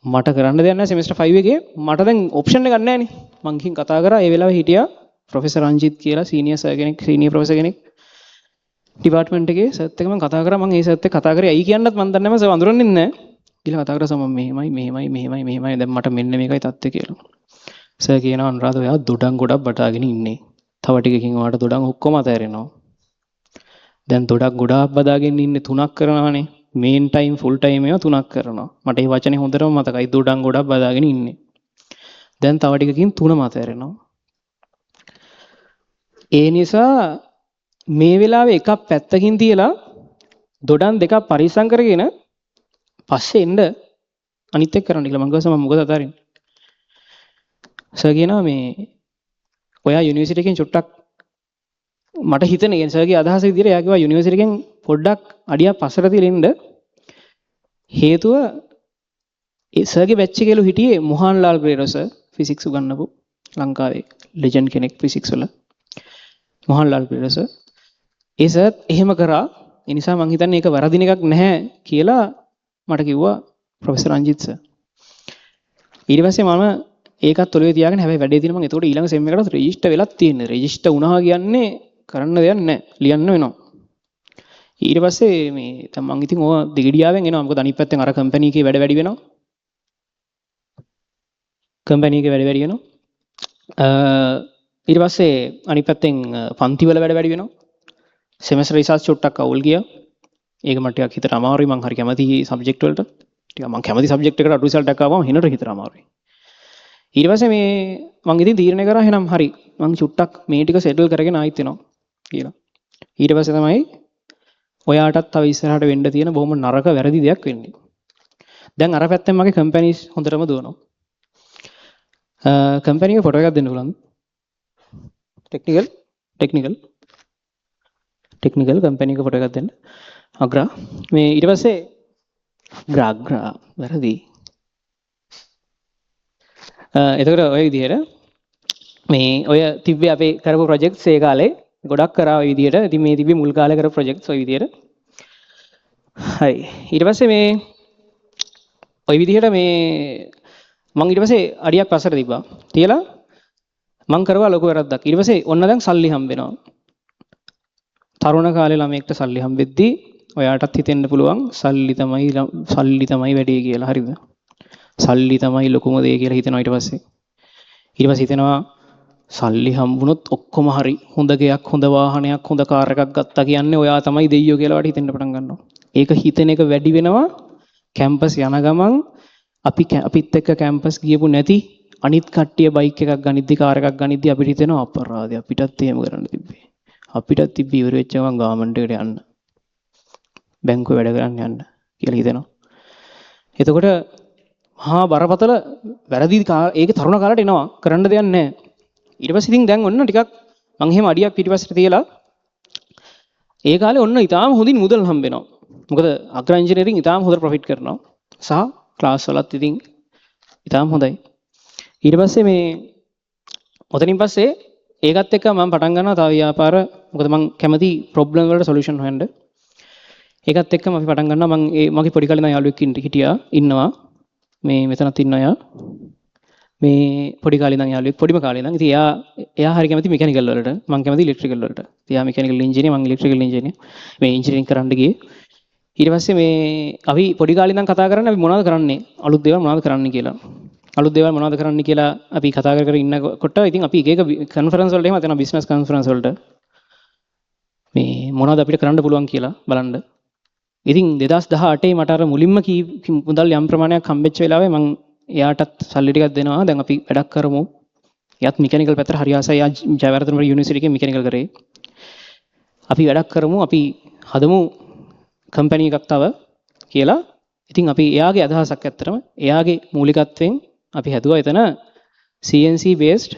මට කරන්න දෙයක් නැහැ සෙමෙස්ටර් 5 එකේ. මට දැන් ඔප්ෂන් එකක් නැහැ නේ. මං ගිහින් කතා කරා. ඒ වෙලාවේ හිටියා ප්‍රොෆෙසර් රංජිත් කියලා සීනියර් ප්‍රොෆෙසර් කෙනෙක් ඩිපාර්ට්මන්ට් එකේ. සර්ත් එක්ක මං කතා කරා. මං ඒ සර්ත් එක්ක කතා කරේ ඇයි කියන්නත් මං දන්නේ නැහැ. සර් අඳුරන්නේ නැහැ. ඊළඟ කතා කරා සම මෙහෙමයි දැන් මට මෙන්න මේකයි තත්ත්වය කියලා. සර් කියනවා අනුරාධ ඔයා දොඩම් ගොඩක් බටාගෙන ඉන්නේ. තව ටිකකින් ඔයාට දොඩම් ඔක්කොම අතහැරෙනවා. දැන් දොඩක් ගොඩාක් බදාගෙන ඉන්නේ 3ක් කරනවානේ. මේන් ටයිම් ෆුල් ටයිම් ඒවා 3ක් කරනවා. මට මේ වචනේ හොඳටම මතකයි. දොඩම් ගොඩක් බදාගෙන ඉන්නේ. දැන් තව ටිකකින් 3ම අතහැරෙනවා. ඒ නිසා මේ වෙලාවේ එකක් පැත්තකින් තියලා දොඩම් දෙකක් පරිස්සම් කරගෙන පස්සේ එන්න අනිත් එක කරන්න කියලා මම ගිහම මොකද අතාරින්නේ. සර් කියනවා මේ ඔයා යුනිවර්සිටි එකෙන් චුට්ටක් මට හිතෙන ඒ සර්ගේ අදහස විදිහට එයා කිව්වා යුනිවර්සිටි එකෙන් පොඩ්ඩක් අඩියක් පස්සට තියලා ඉන්න හේතුව ඒ සර්ගේ බැච් එකේලු හිටියේ මොහන් ලාල් ග්‍රේඩෝ සර් ෆිසික්ස් උගන්වපු ලංකාවේ ලෙජන්ඩ් කෙනෙක් ෆිසික්ස් වල මොහන් ලාල් ග්‍රේඩෝ සර් ඒ සර් එහෙම කරා ඒ නිසා මං හිතන්නේ ඒක වරදින එකක් නැහැ කියලා මට කිව්වා ප්‍රොෆෙසර් රංජිත් සර් ඊට පස්සේ මම ඒකත් ඔළුවේ තියාගෙන හැබැයි වැඩේ තියෙන මම එතකොට ඊළඟ සෙම් එකකට රෙජිස්ටර් වෙලක් තියෙනවා රෙජිස්ටර් වුණා කියන්නේ කරන්න දෙයක් නැහැ ලියන්න වෙනවා ඊට පස්සේ මේ දැන් මං ඉතින් ඕවා දෙගිඩියාවෙන් එනවා මොකද අනිත් පැත්තෙන් අර කම්පැනි එකේ වැඩ වැඩි වෙනවා කම්පැනි එකේ වැඩ වැඩි වෙනවා ඊට පස්සේ අනිත් පැත්තෙන් පන්ති වල වැඩ වැඩි වෙනවා සෙමෙස්ටර් රිසර්ච් චුට්ටක් අවුල් ගියා ඒක මට ටිකක් හිතට අමාරුයි මං හරි කැමති සබ්ජෙක්ට් වලට ටිකක් මං කැමති සබ්ජෙක්ට් එකට අඩු රිසල්ට් එකක් ආවම හිනට හිතට අමාරුයි ඊට පස්සේ මේ මං ඉතින් තීරණය කරා එහෙනම් හරි මං චුට්ටක් මේ ටික සෙටල් කරගෙන ආයිත් එනවා කියලා ඊට පස්සේ තමයි ඔයාටත් තව ඉස්සරහට වෙන්න තියෙන බොහොම නරක වැරදි දෙයක් වෙන්නේ දැන් අර පැත්තෙන් මගේ කම්පැනිස් හොඳටම දුවනවා කම්පැනි එකේ ෆොටෝ එකක් දෙන්න පුළුවන්ද ටෙක්නිකල් කම්පැනි එකේ ෆොටෝ එකක් දෙන්න අග්‍රා මේ ඊට පස්සේ අග්‍රා වැරදි එතකොට ඔය විදිහට මේ ඔය තිබ්බේ අපේ කරපු ප්‍රොජෙක්ට්ස් ඒ කාලේ ගොඩක් කරා ඔය විදිහට. ඉතින් මේ තිබ්බේ මුල් කාලේ කරපු ප්‍රොජෙක්ට්ස් ඔය විදිහට. හරි. ඊට පස්සේ මේ ඔය විදිහට මේ මම ඊට පස්සේ අඩියක් පස්සට තිබ්බා. තියලා මම කරවා ලොකු වැරද්දක්. ඊට පස්සේ ඔන්න දැන් සල්ලි හම්බ වෙනවා. තරුණ කාලේ ළමයෙක්ට සල්ලි හම්බෙද්දී ඔයාටත් හිතෙන්න පුළුවන් සල්ලි තමයි වැඩේ කියලා. හරිද? සල්ලි තමයි ලොකුම දේ කියලා හිතනවා ඊට පස්සේ. ඊට පස්සේ හිතනවා සල්ලි හම්බුනොත් ඔක්කොම හරි. හොඳ ගෙයක්, හොඳ වාහනයක්, හොඳ කාර් එකක් ගත්තා කියන්නේ ඔයා තමයි දෙයියෝ කියලා වට හිතෙන්න පටන් ගන්නවා. ඒක හිතෙන එක වැඩි වෙනවා. කැම්පස් යන ගමන් අපිත් එක්ක කැම්පස් ගියපු නැති අනිත් කට්ටිය බයික් එකක් ගනිද්දි කාර් එකක් ගනිද්දි අපිට හිතෙනවා අපරාධය අපිටත් එහෙම කරන්න තිබ්බේ. අපිටත් තිබ්බේ ඉවර වෙච්ච ගමන් ගාමන්ට් එකට යන්න. බැංකුවේ වැඩ කරන්න යන්න කියලා හිතෙනවා. එතකොට මහා බරපතල වැරදි ඒකේ තරුණ කාලට එනවා කරන්න දෙයක් නැහැ. ඊට පස්සේ ඉතින් දැන් ඔන්න ටිකක් මං එහෙම අඩියක් පිටිපස්සට තියලා ඒ කාලේ ඔන්න ඊටාම හොඳින් මුදල් හම්බ වෙනවා. මොකද අග්‍ර ඉංජිනේරින් ඊටාම හොඳට ප්‍රොෆිට් කරනවා. සහ ක්ලාස් වලත් ඉතින් ඊටාම හොඳයි. ඊට පස්සේ මේ ඔතනින් පස්සේ ඒකත් එක්ක මම පටන් ගන්නවා තව ව්‍යාපාර. මොකද මං කැමති ප්‍රොබ්ලම් වලට සොලියුෂන් හොයන්න. ඒකත් එක්කම අපි පටන් ගන්නවා. මං මගේ පොඩි කාලේ ඉඳන් යාළුවෙක් ඉන්නවා. මේ මෙතනත් ඉන්න අය මේ පොඩි කාලේ ඉඳන් යාළුවෙක් පොඩිම කාලේ ඉඳන් ඉතින් එයා හරි කැමති මෙකැනිකල් වලට මම කැමති ඉලෙක්ට්‍රිකල් වලට ඉතින් එයා මෙකැනිකල් ඉංජිනේර මම ඉලෙක්ට්‍රිකල් ඉංජිනේර මේ ඉංජිනේරින් කරන්න ගියේ ඊට පස්සේ මේ අපි පොඩි කාලේ ඉඳන් කතා කරන්නේ අපි මොනවද කරන්නේ අලුත් දේවල් මොනවද කරන්න කියලා අපි කතා කර ඉන්නකොට ඉතින් අපි එක කන්ෆරන්ස් වලට එහෙම අතන බිස්නස් කන්ෆරන්ස් වලට මේ මොනවද අපිට කරන්න පුළුවන් කියලා බලන්න ඉතින් 2018 මට අර මුලින්ම මුදල් යම් ප්‍රමාණයක් හම්බෙච්ච වෙලාවේ මම එයාටත් සල්ලි ටිකක් දෙනවා. දැන් අපි වැඩක් කරමු. එයාත් මෙකැනිකල් පැත්තට හරි ආසයි. එයා ජයවර්ධන යුනිවර්සිටි එකේ මෙකැනිකල් කරේ. අපි වැඩක් කරමු. අපි හදමු කම්පැනි එකක් තව කියලා. ඉතින් අපි එයාගේ අදහසක් ඇත්තටම එයාගේ මූලිකත්වයෙන් අපි හැදුවා එතන CNC based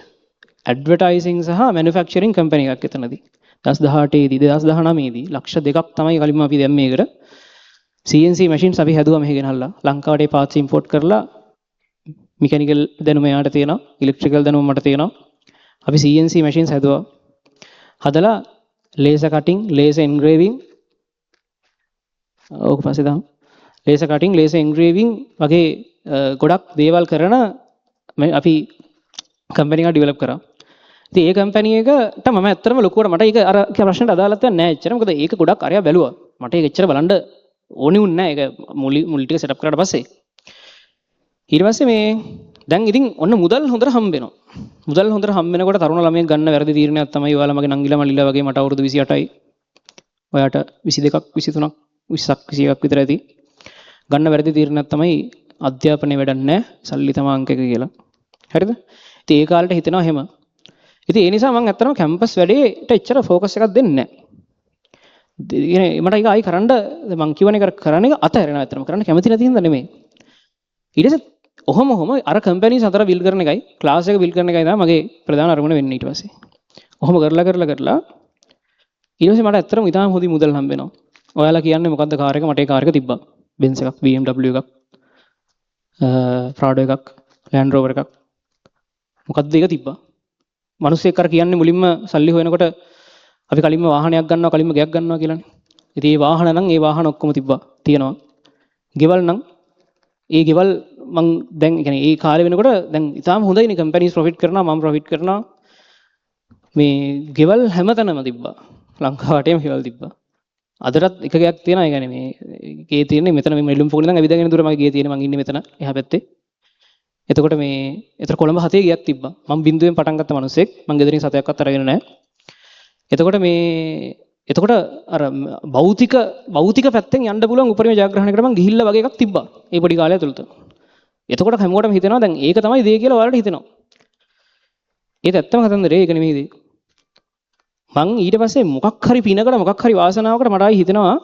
advertising සහ manufacturing කම්පැනි එකක් එතනදී. 2018 දී 2019 දී ලක්ෂ 2ක් තමයි කලින්ම අපි දැන් මේකට CNC machines අපි හැදුවා මෙහෙ ගෙනල්ලා ලංකාවට parts import කරලා mechanical දැනුම යාට තියෙනවා electrical දැනුම මට තියෙනවා අපි CNC machines හැදුවා හදලා laser cutting laser engraving ඕක පස්සේ දාමු laser cutting laser engraving වගේ ගොඩක් දේවල් කරන අපි කම්පැනි එකක් ඩෙවලොප් කරා ඉතින් ඒ කම්පැනි එකට මම ඇත්තටම ලොකුවට මට ඒක අර ප්‍රශ්නට අදාළත්වයක් නැහැ එච්චර මොකද ඒක ගොඩක් අරයා බැලුවා මට ඒක එච්චර බලන්න ඕනි වුණේ නැහැ ඒක මුල් ටික සෙටප් කරාට පස්සේ ඊට පස්සේ මේ දැන් ඉතින් ඔන්න මුදල් හොඳට හම්බ වෙනවා මුදල් හොඳට හම්බ වෙනකොට තරුණ ළමයෙක් ගන්න වැරදි තීරණයක් තමයි ඔයාලා මගේ නංගිලා මල්ලිලා වගේ මට අවුරුදු 28යි ඔයාට 22ක් 23ක් 20ක් 21ක් විතර ඇති ගන්න වැරදි තීරණයක් තමයි අධ්‍යාපනයේ වැඩක් නැහැ සල්ලි තමයි අංක එක කියලා හරිද ඉතින් ඒ කාලේට හිතෙනවා එහෙම ඉතින් ඒ නිසා මම ඇත්තටම කැම්පස් වැඩේට එච්චර ફોකස් එකක් දෙන්නේ නැහැ. මට ඒක ආයි කරන්න මම කියවන එක කරන්න එක අතහැරෙනවා ඇත්තටම කරන්න කැමති නැති හින්දා නෙමෙයි. ඊට පස්සේ ඔහොම අර කම්පැනිස් අතර බිල් කරන එකයි ක්ලාස් එක බිල් කරන එකයි තමයි මගේ ප්‍රධාන අරමුණ වෙන්නේ ඊට පස්සේ. ඔහොම කරලා ඊට පස්සේ මට ඇත්තටම ඉතාලම හොඳ මුදල් හම්බ වෙනවා. ඔයාලා කියන්නේ මොකද්ද කාර් එක? මට ඒ කාර් එක තිබ්බා. Benz එකක්, BMW එකක්, Prado එකක්, Land Rover එකක්. මොකද්ද ඒක තිබ්බා. මිනිස්සෙක් අර කියන්නේ මුලින්ම සල්ලි හොයනකොට අපි කලින්ම වාහනයක් ගන්නවා, කලින්ම ගෙයක් ගන්නවා කියලානේ. ඉතින් මේ වාහන නම් ඒ වාහන ඔක්කොම තිබ්බා. තියෙනවා. ගෙවල් නම් ඒ ගෙවල් මං දැන් يعني ඒ කාලේ වෙනකොට දැන් ඉතාලම හොඳයිනේ කම්පැනිස් ප්‍රොෆිට් කරනවා, මම ප්‍රොෆිට් කරනවා. මේ ගෙවල් හැමතැනම තිබ්බා. ලංකාව වටේම ගෙවල් තිබ්බා. අදටත් එක ගයක් තියෙනවා. ඒ කියන්නේ මේ ගේ තියෙන්නේ මෙතන මේ නෙළුම් පොකුණේ ඉඳන් ඇවිදගෙන දුර මගේ ගේ තියෙන්නේ. මං ඉන්නේ මෙතන එහා පැත්තේ. එතකොට මේ එතන කොළඹ 7 ගයක් තිබ්බා. මම බින්දුවෙන් පටන් ගත්ත මිනිස්සෙක්. මං ගෙදරින් සතයක්වත් අරගෙන නැහැ. එතකොට අර භෞතික පැත්තෙන් යන්න පුළුවන් උපරිම ජයග්‍රහණයකට මං ගිහිල්ලා වගේ එකක් තිබ්බා. ඒ පොඩි කාලය තුලත. එතකොට හැමෝටම හිතෙනවා දැන් ඒක තමයි දේ කියලා ඔයාලට හිතෙනවා. ඒක ඇත්තම කතන්දරේ ඒක නෙමෙයි දේ. මං ඊට පස්සේ මොකක් හරි පිනකට මොකක් හරි වාසනාවකට මට ආයි හිතෙනවා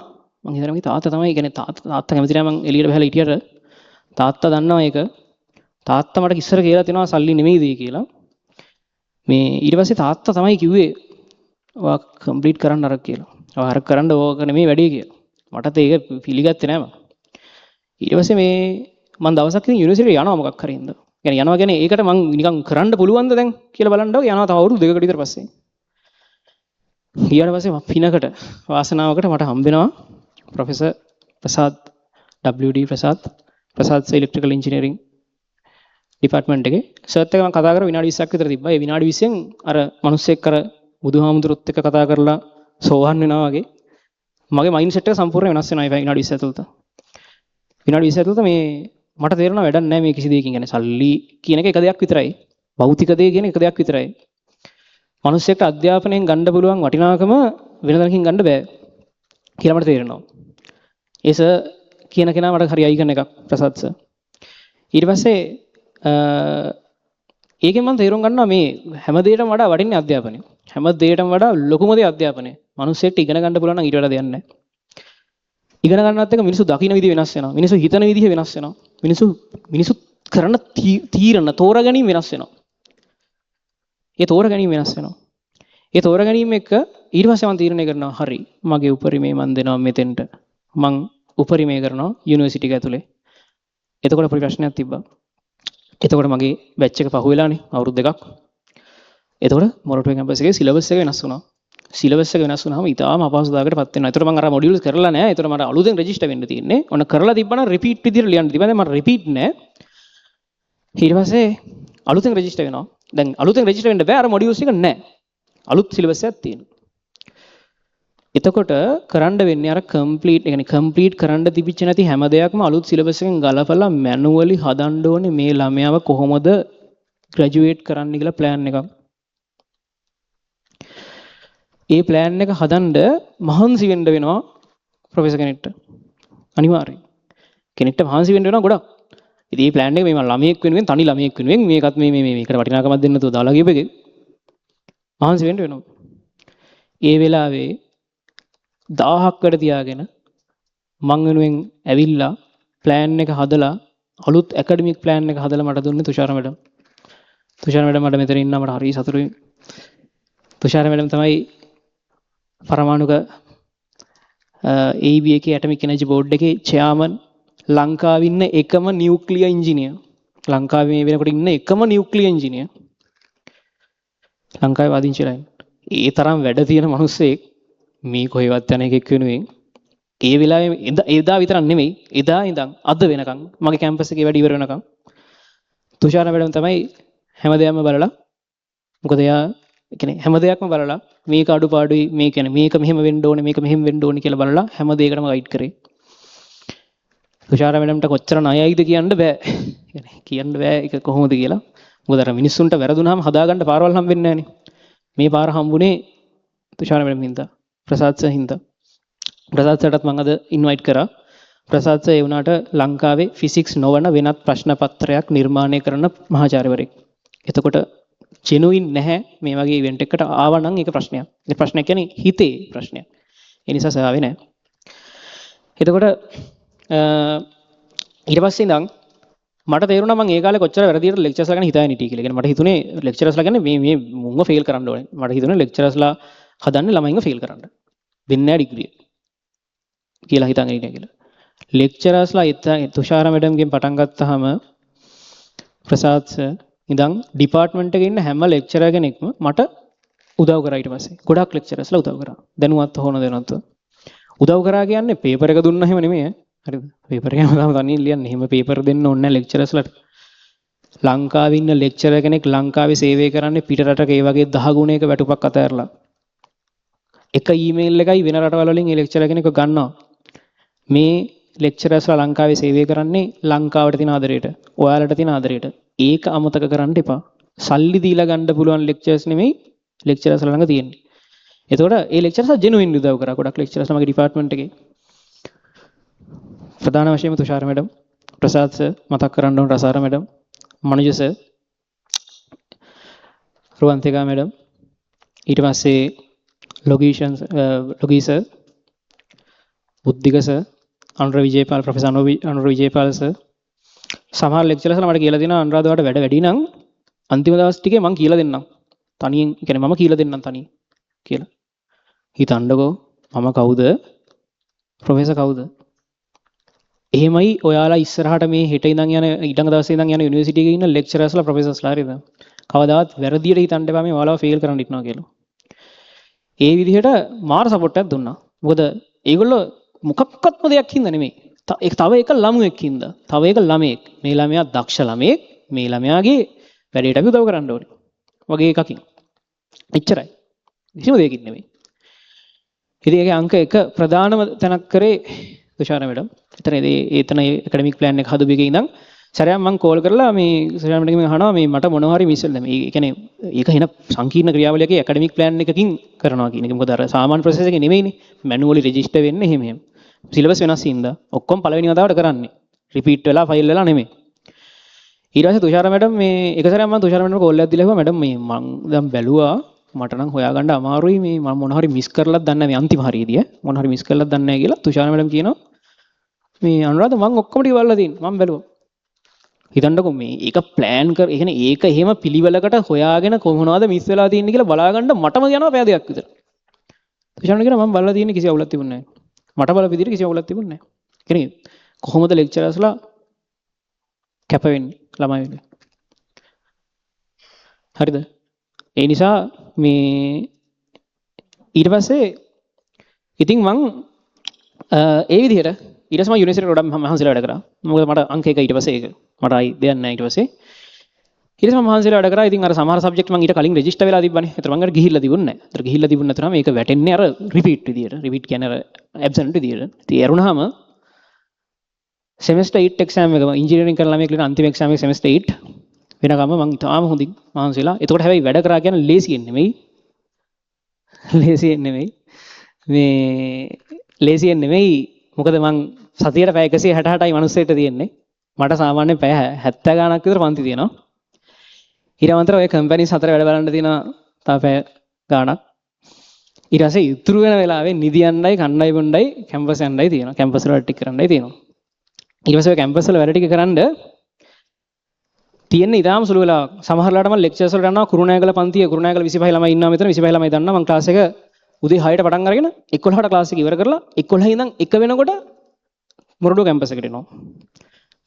මං හිතනවා මගේ තාත්තා තමයි කියන්නේ තාත්තා කැමති නැහැ මං එළියට බහලා හිටියට තාත්තා දන්නවා ඒක. තාත්තා මට ඉස්සර කියලා තිනවා සල්ලි නෙමෙයි දෙයි කියලා. මේ ඊට පස්සේ තාත්තා තමයි කිව්වේ ඔයා කම්ප්ලීට් කරන්න අර කියලා. ඔයා අර කරන්න ඕක නෙමෙයි වැඩේ කියලා. මටත් ඒක පිළිගත්තේ නෑ මම. ඊට පස්සේ මේ මම දවසක් ඉතින් යුනිවර්සිටියට යනවා මොකක් හරි හින්දා. يعني යනවා කියන්නේ ඒකට මං නිකන් කරන්න පුළුවන්ද දැන් කියලා බලන්නව යනවා තව අවුරුදු දෙකකට විතර පස්සේ. ඊට පස්සේ පිනකට වාසනාවකට මට හම්බෙනවා professor Prasad WD Prasad electrical engineering department එකේ සර්ත් එක මම කතා කරලා විනාඩි 20ක් විතර තිබ්බා. ඒ විනාඩි 20න් අර මිනිස්සෙක් අර බුදුහාමුදුරුවොත් එක්ක කතා කරලා සෝවන් වෙනවා වගේ මගේ මයින්ඩ් සෙට් එක සම්පූර්ණයෙන් වෙනස් වෙනවා ඒ විනාඩි 20 ඇතුළත. විනාඩි 20 ඇතුළත මේ මට තේරෙනවා වැඩක් නැහැ මේ කිසි දෙයකින්. يعني සල්ලි කියන එක දෙයක් විතරයි. භෞතික දේ කියන එක දෙයක් විතරයි. මිනිස්සෙක්ට අධ්‍යාපනයෙන් ගන්න පුළුවන් වටිනාකම වෙන තැනකින් ගන්න බෑ කියලා මට තේරෙනවා. ඒ සර් කියන කෙනා මට හරි අයිකන් එකක් ප්‍රසාද් සර්. ඊට පස්සේ ඒකෙන් මම තේරුම් ගන්නවා මේ හැම දෙයකටම වඩා වටින්නේ අධ්‍යාපනය. හැම දෙයකටම වඩා ලොකුම දේ අධ්‍යාපනය. මිනිස්සෙක්ට ඉගෙන ගන්න පුළුවන් නම් ඊට වඩා දෙයක් නැහැ. ඉගෙන ගන්නවත් එක මිනිස්සු දකින්න විදිහ වෙනස් වෙනවා. මිනිස්සු හිතන විදිහ වෙනස් වෙනවා. මිනිස්සු කරන තීරණ තෝරාගැනීම වෙනස් වෙනවා. ඒ තෝරාගැනීම වෙනස් වෙනවා. ඒ තෝරාගැනීම එක ඊට පස්සේ මම තීරණය කරනවා හරි මගේ උපරිමේ මම දෙනවා මෙතෙන්ට. මං උපරිමේ කරනවා යුනිවර්සිටි එක ඇතුලේ. එතකොට පොඩි ප්‍රශ්නයක් තිබ්බා. එතකොට මගේ බැච් එක පහුවෙලානේ අවුරුදු දෙකක්. එතකොට මොරටුවේ කැම්පස් එකේ සිලබස් එක වෙනස් වුණා. සිලබස් එක වෙනස් වුණාම ඉතාලම අපහසුතාවයකටපත් වෙනවා. එතකොට මම අර මොඩියුල්ස් කරලා නැහැ. එතකොට මට අලුතෙන් රෙජිස්ටර් වෙන්න තියෙන්නේ. ඔන්න කරලා තිබ්බනම් රිපීට් විදියට ලියන්න තිබ්බා. දැන් මට රිපීට් නැහැ. ඊට පස්සේ අලුතෙන් රෙජිස්ටර් වෙනවා. දැන් අලුතෙන් රෙජිස්ටර් වෙන්න බෑ. අර මොඩියුල්ස් එක නැහැ. අලුත් සිලබස් එකක් තියෙනවා. එතකොට කරන්න වෙන්නේ අර කම්ප්ලීට් කරන්න තිබිච්ච නැති හැම දෙයක්ම අලුත් සිලබස් එකෙන් ගලපලා මැනුවලි හදන්න ඕනේ මේ ළමයාව කොහොමද ග්‍රැජුවේට් කරන්න කියලා ප්ලෑන් එකක්. ඒ ප්ලෑන් එක හදන්න මහන්සි වෙන්න වෙනවා ප්‍රොෆෙසර් කෙනෙක්ට. අනිවාර්යයෙන්. කෙනෙක්ට මහන්සි වෙන්න වෙනවා ගොඩක්. ඉතින් මේ ප්ලෑන් එක මේ ළමයෙක් වෙනුවෙන් තනි ළමයෙක් වෙනුවෙන් මේකත් මේකට වටිනාකමක් දෙන්න නැතුව දාලා ගියපෙක මහන්සි වෙන්න වෙනවා. ඒ වෙලාවේ 1000කට තියාගෙන මං වෙනුවෙන් ඇවිල්ලා ප්ලෑන් එක හදලා අලුත් ඇකඩමික් ප්ලෑන් එක හදලා මට දුන්නේ තුෂාර මැඩම්. තුෂාර මැඩම් මට මෙතන ඉන්න මට හරි සතුටුයි. තුෂාර මැඩම් තමයි පරමාණුක AEB එකේ ඇටොමික් එනර්ජි බෝඩ් එකේ චෙයාමන් ලංකාවේ ඉන්න එකම නියුක්ලියර් ඉංජිනේර්. ලංකාවේ මේ වෙනකොට ඉන්න එකම නියුක්ලියර් ඉංජිනේර්. ලංකාවේ වාදින්චිලා ඉන්න. ඒ තරම් වැඩ තියෙන මිනිස්සෙක් මේ කොහෙවත් යන එකෙක් වෙනුවෙන් ඒ වෙලාවේ එදා විතරක් නෙමෙයි එදා ඉඳන් අද වෙනකන් මගේ කැම්පස් එකේ වැඩ ඉවර වෙනකන් තුෂාර මැඩම් තමයි හැමදේම බලලා මොකද එයා කියන්නේ හැම දෙයක්ම බලලා මේක අඩුපාඩුයි මේ කියන්නේ මේක මෙහෙම වෙන්න ඕනේ මේක මෙහෙම වෙන්න ඕනේ කියලා බලලා හැම දෙයකටම ගයිඩ් කරේ. තුෂාර මැඩම්ට කොච්චර ණයයිද කියන්න බෑ. කියන්න බෑ ඒක කොහොමද කියලා. මොකද අර මිනිස්සුන්ට වැරදුනහම හදාගන්න පාරවල් හම්බෙන්නේ නැහනේ. මේ පාර හම්බුනේ තුෂාර මැඩම් හින්දා. ප්‍රසාද් සර් හින්දා. ප්‍රසාද් සර්ටත් මම අද ඉන්වයිට් කරා. ප්‍රසාද් සර් ඒ වුණාට ලංකාවේ ෆිසික්ස් නොවන වෙනත් ප්‍රශ්න පත්‍රයක් නිර්මාණය කරන මහාචාර්යවරයෙක්. එතකොට ජෙනුයින් නැහැ මේ වගේ ඉවෙන්ට් එකකට ආවා නම් ඒක ප්‍රශ්නයක්. ඒ ප්‍රශ්නයක් කියන්නේ හිතේ ප්‍රශ්නයක්. ඒ නිසා සර් ආවේ නැහැ. එතකොට ඊට පස්සේ ඉඳන් මට තේරුණා මම ඒ කාලේ කොච්චර වැරදියට ලෙක්චර්ස්ලා ගැන හිතාගෙන හිටියේ කියලා. මට හිතුනේ ලෙක්චරර්ස්ලා කියන්නේ මේ මුන්ව ෆේල් කරන්න ඕනේ. මට හිතුනේ ලෙක්චරර්ස්ලා හදන්නේ ළමයින්ව ෆේල් කරන්න. දෙන්නේ නැහැ ඩිග්‍රිය කියලා හිතන් ඉන්නේ කියලා. ලෙක්චරර්ස්ලා තුෂාර මැඩම්ගෙන් පටන් ගත්තාම ප්‍රසාද් සර් ඉඳන් ඩිපාර්ට්මන්ට් එකේ ඉන්න හැම ලෙක්චරර් කෙනෙක්ම මට උදව් කරා ඊට පස්සේ. ගොඩක් ලෙක්චරර්ස්ලා උදව් කරා. දැනුවත් හොන දැනුවත්. උදව් කරා කියන්නේ පේපර් එක දුන්නා එහෙම නෙමෙයි ඈ. හරිද? පේපර් එක හැමදාම තනියෙන් ලියන්නේ. එහෙම පේපර් දෙන්න ඕනේ නැහැ ලෙක්චරර්ස්ලාට. ලංකාවේ ඉන්න ලෙක්චරර් කෙනෙක් ලංකාවේ සේවය කරන්නේ පිට රටක ඒ වගේ 10 ගුණයක වැටුපක් අතහැරලා. එක ඊමේල් එකයි වෙන රටවල් වලින් ඒ ලෙක්චරර් කෙනෙක් ගන්නවා. මේ ලෙක්චරර්ස්ලා ලංකාවේ සේවය කරන්නේ ලංකාවට තියෙන ආදරයට, ඔයාලට තියෙන ආදරයට. ඒක අමතක කරන්න එපා. සල්ලි දීලා ගන්න පුළුවන් ලෙක්චර්ස් නෙමෙයි ලෙක්චරර්ස්ලා ළඟ තියෙන්නේ. එතකොට ඒ ලෙක්චරර්ස්ලා ජෙනුයින් උදව් කරා. ගොඩක් ලෙක්චරර්ස්ලා මගේ ඩිපාර්ට්මන්ට් එකේ. ප්‍රධාන වශයෙන්ම තුෂාර මැඩම්, ප්‍රසාද් සර් මතක් කරන්න ඕන, Rasara madam, Manuja sir, Ruwanthika madam, ඊට පස්සේ Logi sir, Buddhika sir, Anura Wijepala, professor Anura Wijepala sir. සමහර ලෙක්චරර්ස්ලා මට කියලා දෙනවා අනුරාධ ඔයාලට වැඩ වැඩි නම් අන්තිම දවස් ටිකේ මම කියලා දෙන්නම්. තනියෙන් කියන්නේ මම කියලා දෙන්නම් තනියෙන් කියලා. හිතන්නකෝ මම කවුද? ප්‍රොෆෙසර් කවුද? එහෙමයි ඔයාලා ඉස්සරහට මේ හෙට ඉඳන් යන ඊළඟ දවසේ ඉඳන් යන යුනිවර්සිටි එකේ ඉන්න ලෙක්චරර්ස්ලා ප්‍රොෆෙසර්ස්ලා හරිද? කවදාවත් වැරදියට හිතන්න එපා මේ ඔයාලව ෆේල් කරන්න ඉන්නවා කියලා. ඒ විදිහට මාර සපෝට් එකක් දුන්නා. මොකද ඒගොල්ලෝ මොකක්වත්ම දෙයක් හින්දා නෙමෙයි. තව එක ළමුවෙක් හින්දා. තව එක ළමයෙක්. මේ ළමයා දක්ෂ ළමයෙක්. මේ ළමයාගේ වැඩේට අපි උදව් කරන්න ඕනේ. වගේ එකකින්. එච්චරයි. කිසිම දෙයකින් නෙමෙයි. ඉතින් ඒකේ අංක 1 ප්‍රධානම තැනක් කරේ තුෂාර මැඩම්. එතන ඇකඩමික් ප්ලෑන් එක හදපු එකේ ඉඳන් සරයක් මම කෝල් කරලා මේ තුෂාර මැඩම්ගෙන් අහනවා මේ මට මොනවා හරි මිස් වෙලා මේ කියන්නේ ඒක එන සංකීර්ණ ක්‍රියාවලියක ඇකඩමික් ප්ලෑන් එකකින් කරනවා කියන එක. මොකද අර සාමාන්‍ය ප්‍රොසෙස් එකේ නෙමෙයිනේ. මැනුවලි රෙජිස්ටර් වෙන්නේ එහෙම. සිලබස් වෙනස් හින්දා ඔක්කොම පළවෙනි වතාවට කරන්නේ. රිපීට් වෙලා ෆයිල් වෙලා නෙමෙයි. ඊට පස්සේ තුෂාර මැඩම් මේ එක සැරයක් මම තුෂාර මැඩම්ට කෝල් එකක් දීලා කිව්වා මැඩම් මේ මං දැන් බැලුවා මට නම් හොයාගන්න අමාරුයි මේ මම මොන හරි මිස් කරලාත් දන්නේ නැහැ මේ අන්තිම හරියදී මොන හරි මිස් කරලාත් දන්නේ නැහැ කියලා තුෂාර මැඩම් කියනවා මේ අනුරාධ මං ඔක්කොම ටික බලලා තියෙනවා මම බැලුවා. හිතන්නකෝ මේ ඒක ප්ලෑන් කර ඒ කියන්නේ ඒක එහෙම පිළිවෙලකට හොයාගෙන කොහොමනවාද මිස් වෙලා තියෙන්නේ කියලා බලාගන්න මටම යනවා පැය දෙකක් විතර. තුෂාර මැඩම් කියනවා මම බලලා තියෙන්නේ කිසි අවුලක් තිබුණේ නැහැ. මට බල විදිහට කිසි අවුලක් තිබුණේ නැහැ. කියන්නේ කොහොමද ලෙක්චරර්ස්ලා කැප වෙන්නේ ළමයි වෙන්නේ. හරිද? ඒ නිසා මේ ඊට පස්සේ ඉතින් මං ඒ විදිහට ඊට පස්සේ මම යුනිවර්සිටියට ගොඩක් මහන්සිලා වැඩ කරා. මොකද මට අංක 1 ඊට පස්සේ ඒක මට ආයි දෙයක් නැහැ ඊට පස්සේ. ඊට පස්සේ මම මහන්සිලා වැඩ කරා. ඉතින් අර සමහර සබ්ජෙක්ට් මම ඊට කලින් රෙජිස්ටර් වෙලා තිබ්බනේ. ඒතර මම ගිහිල්ලා තිබුණේ නැහැ. ඒතර ගිහිල්ලා තිබුණ නැතුනම මේක වැටෙන්නේ අර රිපීට් විදියට. රිපීට් කියන්නේ අර ඇබ්සන්ට් විදියට. ඉතින් ඒරුණාම සෙමෙස්ටර් 8 එක්සෑම් එක ඉංජිනේරින් කරන ළමයෙක් ලියන අන්තිම එක්සෑම් එක සෙමෙස්ටර් 8 වෙනකම් මම ඉතාලම හොඳින් මහන්සිලා. එතකොට හැබැයි වැඩ කරා කියන්නේ ලේසියෙන් නෙමෙයි. ලේසියෙන් නෙමෙයි. මේ ලේසියෙන් නෙමෙයි. මොකද මං සතියට පැය 168යි මිනිස්සෙට තියෙන්නේ. මට සාමාන්‍යයෙන් පැය 70 ගාණක් විතර පන්ති තියෙනවා. ඊළඟට ඔය කම්පැනිස් 4 වැඩ බලන්න තියෙනවා තව පැය ගාණක්. ඊට පස්සේ ඉතුරු වෙන වෙලාවේ නිදියන්නයි කණ්ඩායි බොණ්ඩයි කැම්පස් යන්නයි තියෙනවා. කැම්පස් වල ටික කරන්නයි තියෙනවා. ඊට පස්සේ කැම්පස් වල වැඩ ටික කරන්න තියෙන ඉතාලම සුළු වෙලාවක්. සමහරලාට මම ලෙක්චර්ස් වලට යනවා කුරුණෑගල පන්තියේ කුරුණෑගල 25 ළමයි ඉන්නවා මෙතන 25 ළමයි දන්නා මම ක්ලාස් එක උදේ 6ට පටන් අරගෙන 11ට ක්ලාස් එක ඉවර කරලා 11 ඉඳන් 1 වෙනකොට මොරඩුව කැම්පස් එකට එනවා.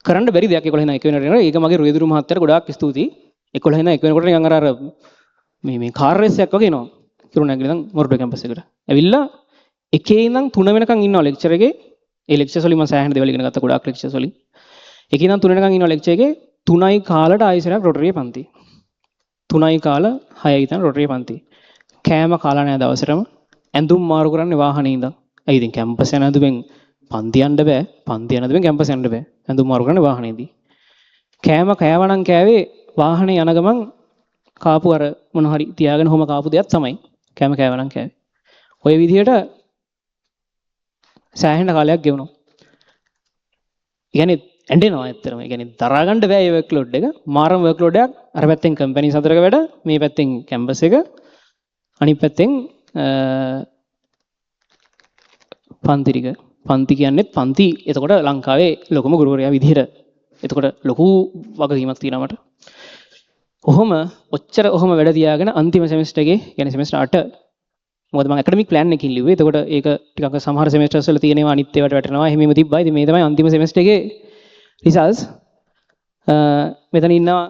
කරන්න බැරි දෙයක් 11 ඉඳන් 1 වෙනකොට එනවා. ඒක මගේ රුවේදුරු මහත්තයාට ගොඩාක් ස්තුතියි. 11 ඉඳන් 1 වෙනකොට නිකන් අර මේ කාර් රේස් එකක් වගේ එනවා. කුරුණෑගල ඉඳන් මොරඩුව කැම්පස් එකට. ඇවිල්ලා 1 ඉඳන් 3 වෙනකන් ඉන්නවා ලෙක්චර් එකේ. ඒ ලෙක්චර්ස් වලින් මම සෑහෙන දේවල් ඉගෙන ගත්තා ගොඩාක් ලෙක්චර්ස් වලින්. 1 ඉඳන් 3 වෙනකන් ඉන්නවා ලෙක්චර් එකේ. 3යි කාලට ආයෙසරක් රොටරිය පන්ති. 3යි කාල 6යි ඉතින් රොටරිය පන්ති. කෑම කාලා නැහැ දවසටම. ඇඳුම් මාරු කරන්නේ වාහනේ ඉඳන්. ඒ ඉතින් කැම්පස් යන ඇඳුමෙන් පන්ති යන්න බෑ. පන්ති යන ඇඳුමෙන් කැම්පස් යන්න බෑ. ඇඳුම් මාරු කරන්නේ වාහනේදී. කෑම කෑවනම් කෑවේ වාහනේ යන ගමන් කාපු අර මොන හරි තියාගෙන හොම කාපු දෙයක් තමයි. කෑම කෑවනම් කෑවේ. ඔය විදිහට සෑහෙන කාලයක් ගෙවුණා. يعني ඇඬෙනවා ඇත්තටම. ඒ කියන්නේ දරා ගන්න බෑ මේ වර්ක් ලෝඩ් එක. මාරම වර්ක් ලෝඩ් එකක්. අර පැත්තෙන් කම්පැනි හතරක වැඩ, මේ පැත්තෙන් කැම්පස් එක, අනිත් පැත්තෙන් පන්ති ටික. පන්ති කියන්නේ පන්ති. එතකොට ලංකාවේ ලොකුම ගුරුවරයා විදිහට. එතකොට ලොකු වගකීමක් තියෙනවා මට. ඔහොම වැඩ තියාගෙන අන්තිම සෙමෙස්ටර් එකේ, يعني සෙමෙස්ටර් 8 මොකද මම ඇකඩමික් ප්ලෑන් එකකින් ලිව්වේ. එතකොට ඒක ටිකක් සමහර සෙමෙස්ටර්ස් වල තියෙනවා අනිත් ඒවාට වැටෙනවා. එහෙමම තිබ්බා. ඉතින් මේ තමයි අන්තිම සෙමෙස්ටර් එකේ රිසල්ට්ස්. මෙතන ඉන්නවා